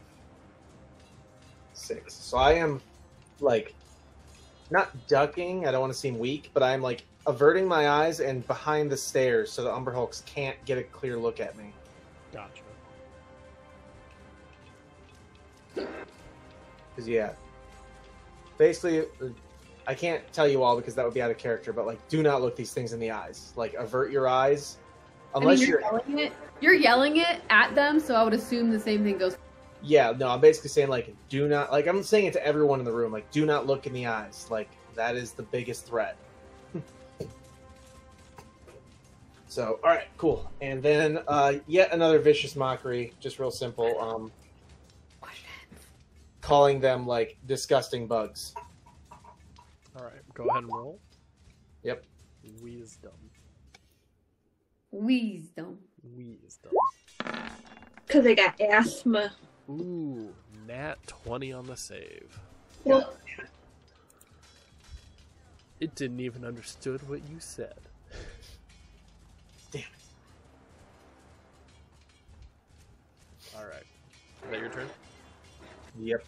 6. So I am, like, not ducking. I don't want to seem weak, but I'm, like, averting my eyes and behind the stairs so the Umberhulks can't get a clear look at me. Gotcha. Because, yeah. Basically, I can't tell you all because that would be out of character, but, like, do not look these things in the eyes. Like, avert your eyes. Unless you're yelling it. You're yelling it at them, so I would assume the same thing goes. Yeah, no, I'm basically saying, like, do not... Like, I'm saying it to everyone in the room. Like, do not look in the eyes. Like, that is the biggest threat. So, alright, cool. And then, yet another vicious mockery. Just real simple. Calling them, like, disgusting bugs. Alright, go ahead and roll. Yep. Wisdom. Wisdom. Because I got asthma. Ooh, nat 20 on the save. Well, It didn't even understood what you said. Damn it. Alright. Is that your turn? Yep.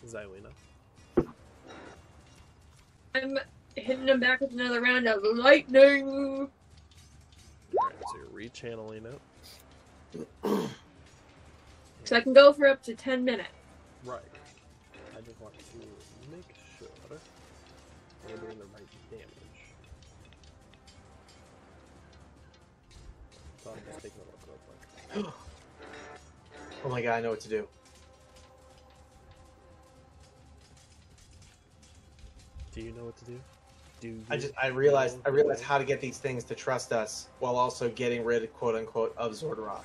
Xylena. I'm hitting him back with another round of lightning. Alright, so you're rechanneling it. So I can go for up to 10 minutes. Right. I just want to make sure we're doing the right damage. So I'm just taking a look real quick. Oh my god, I know what to do. Do you know what to do? I realized how to get these things to trust us while also getting rid, quote unquote, of Xardorok.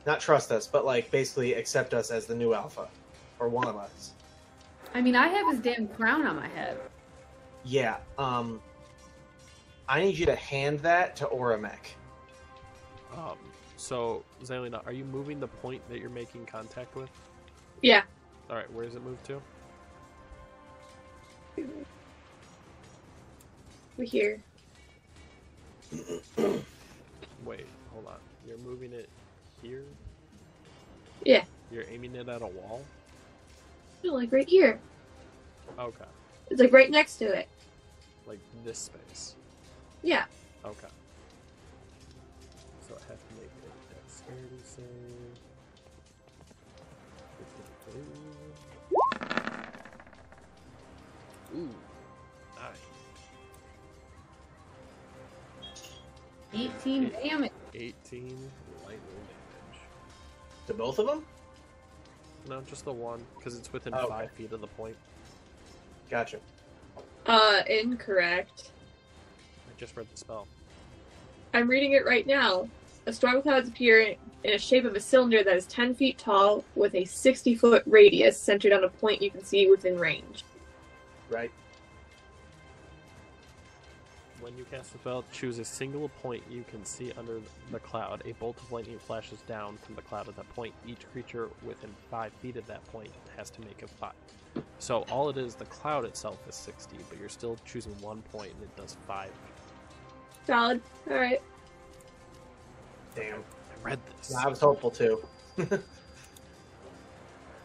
Not trust us, but like basically accept us as the new alpha, or one of us. I mean, I have his damn crown on my head. Yeah. I need you to hand that to Oramek. So Xylena, are you moving the point that you're making contact with? Yeah. All right, where does it move to? We're here. Wait, hold on. You're moving it here? Yeah. You're aiming it at a wall? No, like right here. Okay. It's like right next to it. Like this space? Yeah. Okay. So I have to make a dexterity save. Ooh, nice. 18 damage. 18 lightning damage. To both of them? No, just the one, because it's within Okay. 5 feet of the point. Gotcha. Incorrect. I just read the spell. I'm reading it right now. A storm of clouds appear in a shape of a cylinder that is 10 feet tall with a 60-foot radius centered on a point you can see within range. Right. When you cast the spell, choose a single point you can see under the cloud. A bolt of lightning flashes down from the cloud at that point. Each creature within 5 feet of that point has to make a 5. So all it is, the cloud itself is 60, but you're still choosing one point and it does 5. Solid. Alright. Damn. I read this. I was hopeful too.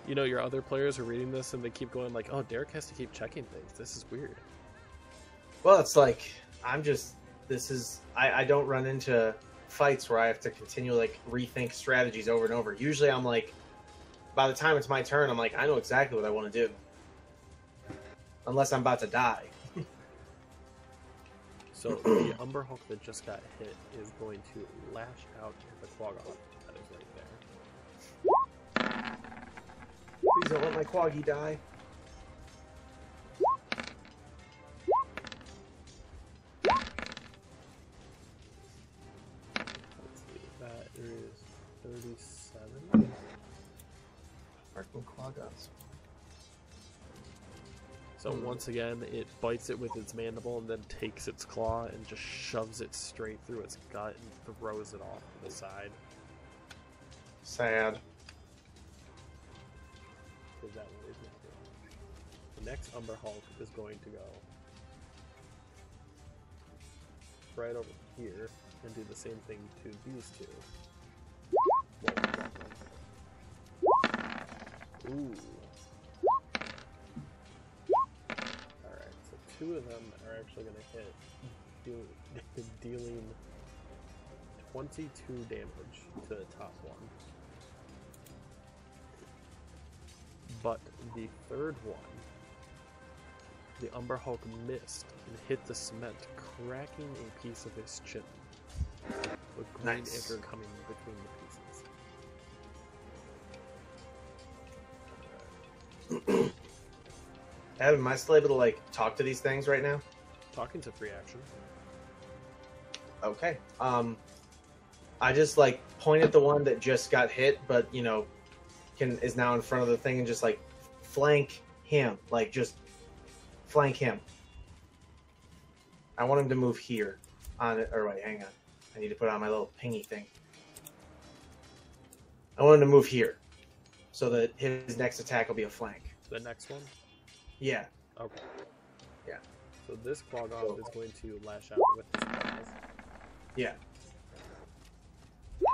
You know, your other players are reading this and they keep going like, oh, Derek has to keep checking things. This is weird. Well, it's like, I don't run into fights where I have to continue like rethink strategies over and over. Usually I'm like, by the time it's my turn, I'm like, I know exactly what I want to do. Unless I'm about to die. So the Umber Hulk that just got hit is going to lash out at the Quaggoth that is right there. Please don't let my Quaggy die. Let's see, that is 37. Freaking Quaggoths. So once again, it bites it with its mandible and then takes its claw and just shoves it straight through its gut and throws it off to the side. Sad. Because that one is not good. The next Umber Hulk is going to go right over here and do the same thing to these two. Ooh. Alright, so two of them are actually going to hit, dealing 22 damage to the top one. But the third one, the Umber Hulk missed and hit the cement, cracking a piece of his chin, with green ichor coming between the pieces. Adam, am I still able to like talk to these things right now? Talking to free action. Okay. I just like point at the one that just got hit, but you know, is now in front of the thing and just like flank him, like just flank him. I want him to move here on it. Or wait, hang on. I need to put on my little pingy thing. I want him to move here, so that his next attack will be a flank. The next one. Yeah. Okay. Yeah. So this Quaggoth is going to lash out with his claws. Yeah.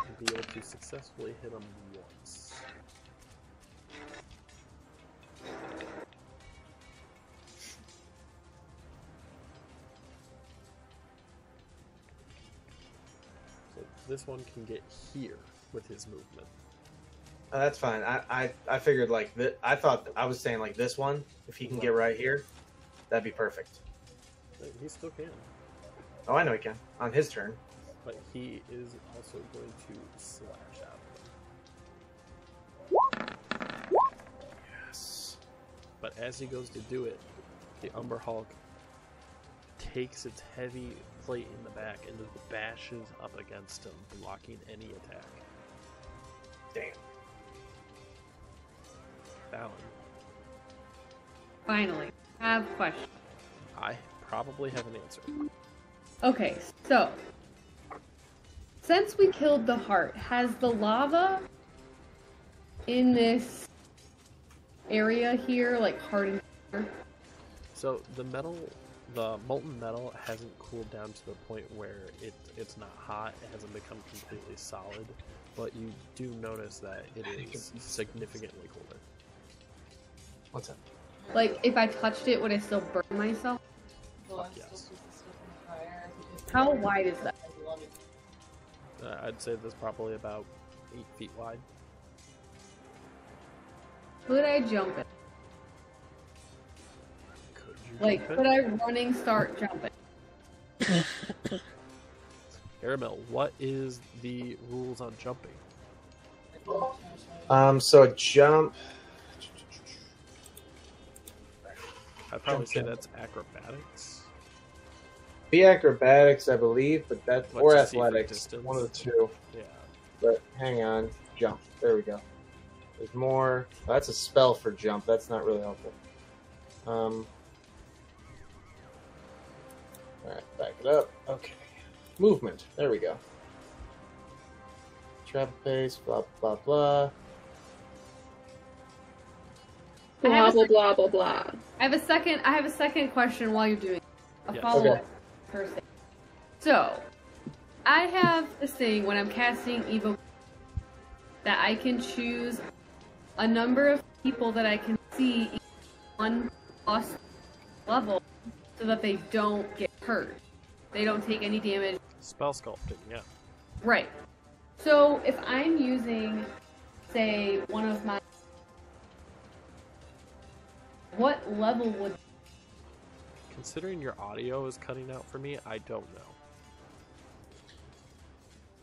And be able to successfully hit him once. So this one can get here with his movement. That's fine. I figured like that. I thought I was saying like this one. If he can get right here, that'd be perfect. He still can. Oh, I know he can on his turn. But he is also going to slash out. Yes. But as he goes to do it, the Umber Hulk takes its heavy plate in the back and just bashes up against him, blocking any attack. Damn. Fallon. Finally, I have a question. I probably have an answer. Okay, so since we killed the heart, has the lava in this area here like hardened? So the molten metal hasn't cooled down to the point where it's not hot. It hasn't become completely solid, but you do notice that it is significantly colder. What's up? Like, if I touched it, would I still burn myself? Fuck yes. How wide is that? I'd say there's probably about 8 feet wide. Could I jump it? Could you Like, jump could it? I running start jumping? Aramil, what is the rules on jumping? So a jump. I'd probably say that's acrobatics. Be acrobatics, I believe, but that's Let's or just see for athletics. distance. One of the two. Yeah. But hang on, jump. There we go. There's more. Oh, that's a spell for jump. That's not really helpful. All right, back it up. Okay, movement. There we go. Travel pace. Blah blah blah. Blah blah blah blah blah. I have a second question while you're doing a Yes. follow-up Okay. first thing. So, I have this thing when I'm casting Evo that I can choose a number of people that I can see each one plus level so that they don't get hurt. They don't take any damage. Spell sculpting, yeah. Right. So if I'm using, say, one of my... What level would... Considering your audio is cutting out for me, I don't know.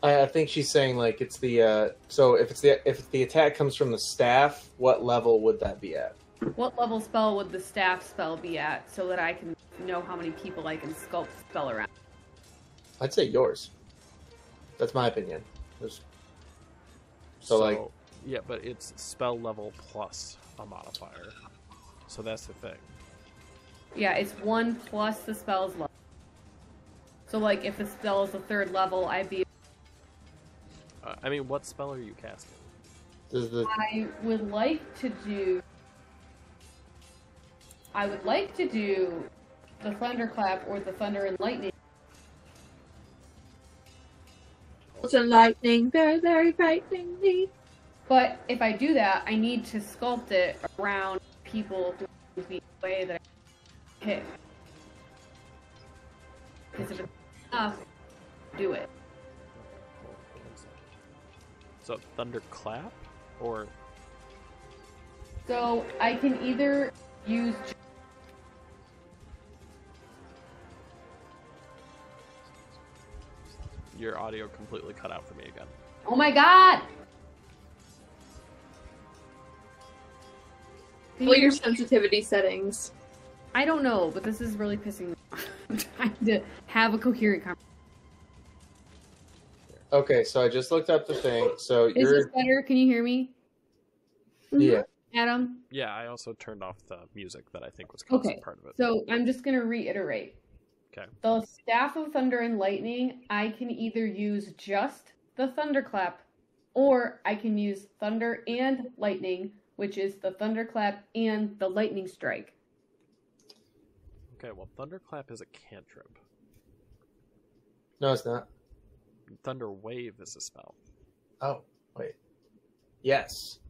I think she's saying like it's the so if the attack comes from the staff, what level would that be at? What level spell would the staff spell be at so that I can know how many people I can sculpt spell around? I'd say yours. That's my opinion. So like yeah, but it's spell level plus a modifier. So that's the thing. Yeah, it's 1 plus the spell's level. So like if the spell is the 3rd level, I'd be... I mean, what spell are you casting? I would like to do the Thunderclap or the Thunder and Lightning. bolts and lightning, very, very frighteningly. But if I do that, I need to sculpt it around people 3 feet away that I hit. Because if it's enough, do it. So thunderclap, or So I can either use. your audio completely cut out for me again. Oh my god! What are your sensitivity settings? I don't know, but this is really pissing me off. I'm trying to have a coherent conversation. Okay, so I just looked up the thing. So Is this better? Can you hear me, yeah. Adam? Yeah, I also turned off the music that I think was causing Okay, part of it. so I'm just going to reiterate. Okay. The Staff of Thunder and Lightning, I can either use just the Thunderclap, or I can use Thunder and Lightning, which is the Thunderclap and the Lightning Strike. Okay, well, thunderclap is a cantrip. No, it's not. Thunder wave is a spell. Oh, wait. Yes.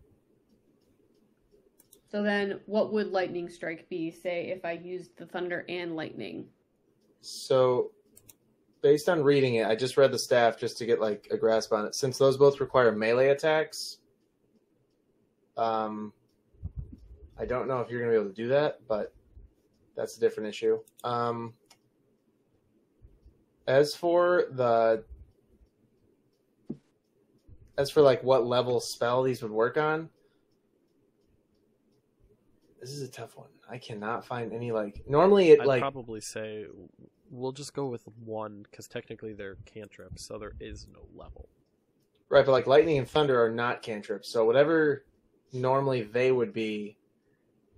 So then, what would Lightning Strike be, say, if I used the Thunder and Lightning? So, based on reading it, I just read the staff just to get like a grasp on it. Since those both require melee attacks, I don't know if you're going to be able to do that, but that's a different issue. As for like what level spell these would work on, this is a tough one. I cannot find any like. Normally, it I'd like probably say we'll just go with one because technically they're cantrips, so there is no level. right, but like lightning and thunder are not cantrips. So whatever normally they would be.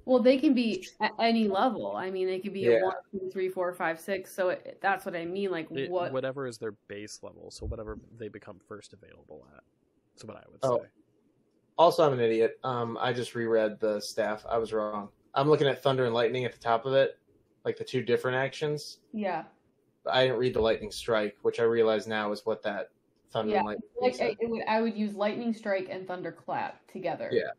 Well, they can be at any level. I mean, they could be a Yeah. 1, 2, 3, 4, 5, 6. So that's what I mean. Like, what? Whatever is their base level, so whatever they become first available at. That's what I would Oh. say. Also, I'm an idiot. I just reread the staff. I was wrong. I'm looking at thunder and lightning at the top of it, like the two different actions. Yeah. But I didn't read the lightning strike, which I realize now is what that thunder Yeah, and lightning Like, said. I would use Lightning Strike and Thunderclap together. Yeah.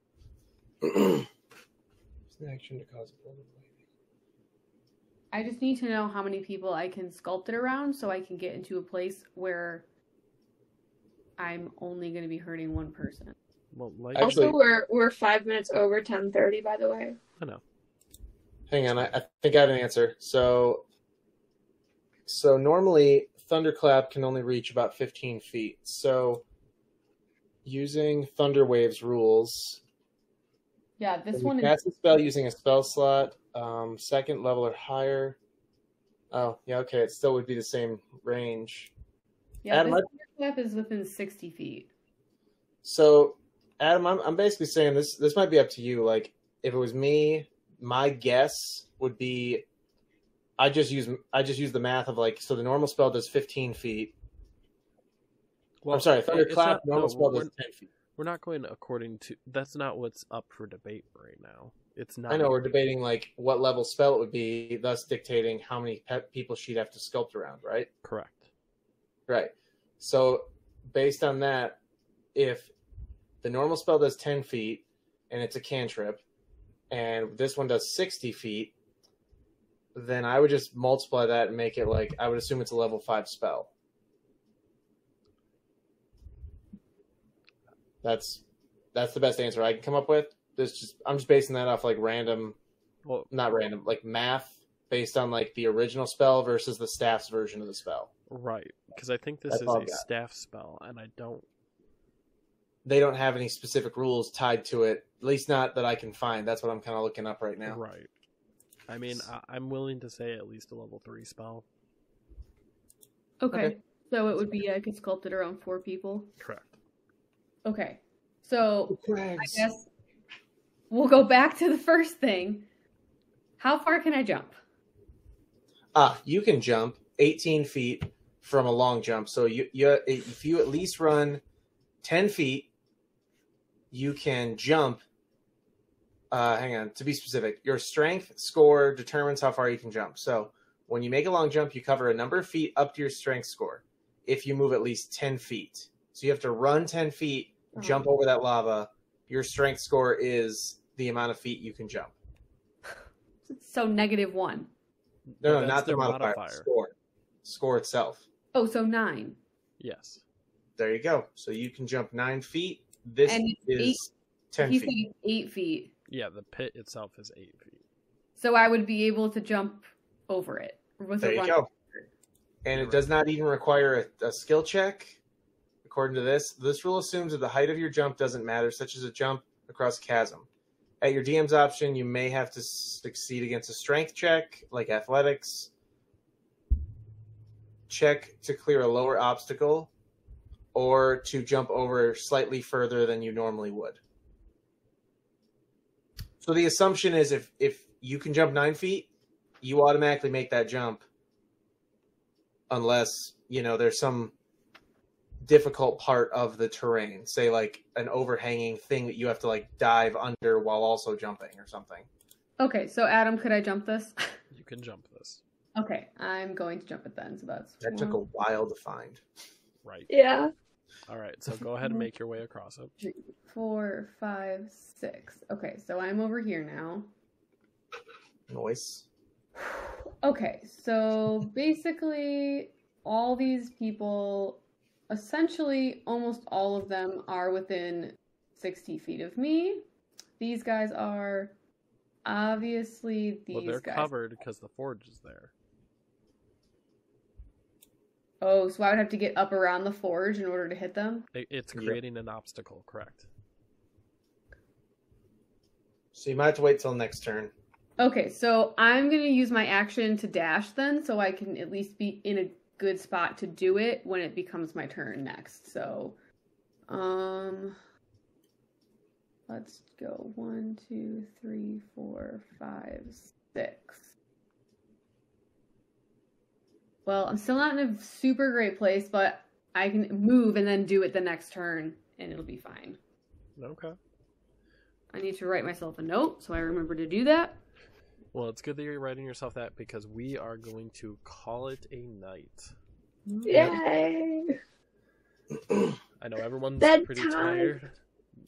It's an action to cause a flood of lightning. I just need to know how many people I can sculpt it around so I can get into a place where I'm only going to be hurting one person. Well, like, Actually- Also, we're 5 minutes over 10:30, by the way. I know. Hang on, I think I have an answer. So normally thunderclap can only reach about 15 feet. So using Thunder Wave's rules, Yeah, this when one you is. cast a spell using a spell slot, second level or higher. Oh, yeah, okay, it still would be the same range. Yeah, Adam, this Thunderclap is within 60 feet. So, Adam, I'm basically saying this might be up to you. Like, if it was me, my guess would be I just use the math of like, so the normal spell does 15 feet. Well, I'm sorry, it's thunderclap not- normal no, spell we're- does 10 feet. We're not going according to. That's not what's up for debate right now. It's not. I know we're debating like what level spell it would be, thus dictating how many people she'd have to sculpt around, right? correct. Right. So based on that, if the normal spell does 10 feet and it's a cantrip, and this one does 60 feet, then I would just multiply that and make it like, I would assume it's a level 5 spell. That's the best answer I can come up with. I'm just basing that off like random, Well, not random, like math based on like the original spell versus the staff's version of the spell. right, because I think this That's is all a I've got. staff spell, and I don't. They don't have any specific rules tied to it, at least not that I can find. That's what I'm kind of looking up right now. Right. I mean, I'm willing to say at least a level 3 spell. Okay. Okay. So it would be I could sculpt it around 4 people. Correct. Okay. So I Crags. guess we'll go back to the first thing. How far can I jump? You can jump 18 feet from a long jump. So you if you at least run 10 feet, you can jump. Hang on, to be specific, your strength score determines how far you can jump. So when you make a long jump, you cover a number of feet up to your strength score if you move at least 10 feet. So you have to run 10 feet, jump over that lava. Your strength score is the amount of feet you can jump. So -1. No, That's not the their modifier. Score itself. Oh, so 9. Yes. There you go. So you can jump 9 feet. This And is 10 He feet. said 8 feet. Yeah, the pit itself is 8 feet. So I would be able to jump over it. With There a you run. go. And it does not even require a skill check. According to this rule assumes that the height of your jump doesn't matter, such as a jump across a chasm. At your DM's option, you may have to succeed against a strength check, like athletics, check to clear a lower obstacle, or to jump over slightly further than you normally would. So the assumption is if you can jump 9 feet, you automatically make that jump unless, there's some difficult part of the terrain, say like an overhanging thing that you have to like dive under while also jumping or something. Okay, so Adam, could I jump this? You can jump this. Okay, I'm going to jump it then. So That took a while to find. Right. Yeah. All right, so go ahead and make your way across it. 3, 4, 5, 6. Okay, so I'm over here now. Noise. Okay, so basically all these people, essentially almost all of them are within 60 feet of me. These guys are obviously Well, they're guys. covered because the forge is there. Oh, so I would have to get up around the forge in order to hit them? It's creating an obstacle, correct? So you might have to wait till next turn. Okay, so I'm going to use my action to dash then, so I can at least be in a good spot to do it when it becomes my turn next. So, let's go 1, 2, 3, 4, 5, 6. Well, I'm still not in a super great place, but I can move and then do it the next turn, and it'll be fine. Okay. I need to write myself a note, so I remember to do that. Well, it's good that you're writing yourself that because we are going to call it a night. Yay! I know everyone's Bedtime. pretty tired.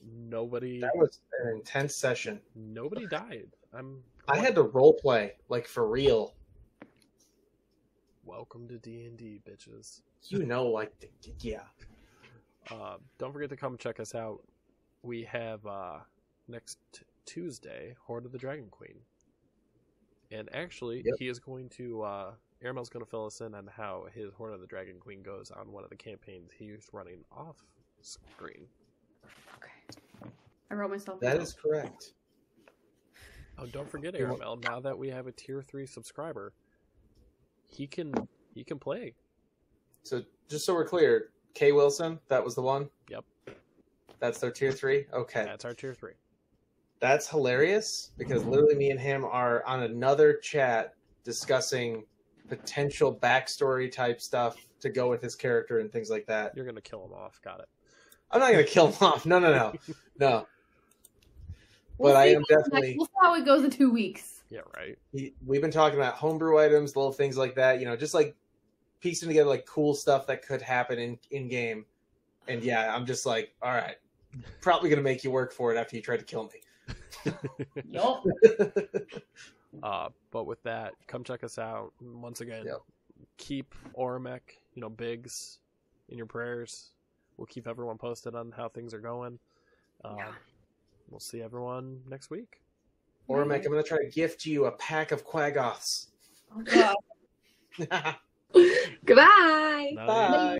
Nobody That was an intense session. died. I had to role play, like for real. Welcome to D&D, bitches. Yeah. Don't forget to come check us out. We have next Tuesday, Horde of the Dragon Queen. And actually, he is going to, Aramel's going to fill us in on how his Horde of the Dragon Queen goes on one of the campaigns he's running off screen. Okay. I wrote myself a That note. is correct. Oh, don't forget, Aramel, now that we have a tier 3 subscriber, he can play. So just so we're clear, Kay Wilson, that was the one? Yep. That's their tier 3? Okay. That's our tier 3. That's hilarious because literally me and him are on another chat discussing potential backstory type stuff to go with his character and things like that. You're going to kill him off. Got it. I'm not going to kill him off. No. No. We'll But I see am how- definitely... We'll see how it goes in 2 weeks. Yeah, right. We've been talking about homebrew items, little things like that, just like piecing together like cool stuff that could happen in game. And yeah, I'm just like, all right, probably going to make you work for it after you try to kill me. Yup. But with that, come check us out. Once again, keep Oramek, Biggs in your prayers. We'll keep everyone posted on how things are going. We'll see everyone next week. Oramek, I'm going to try to gift you a pack of Quaggoths. Oh, God. Goodbye! Bye. Bye.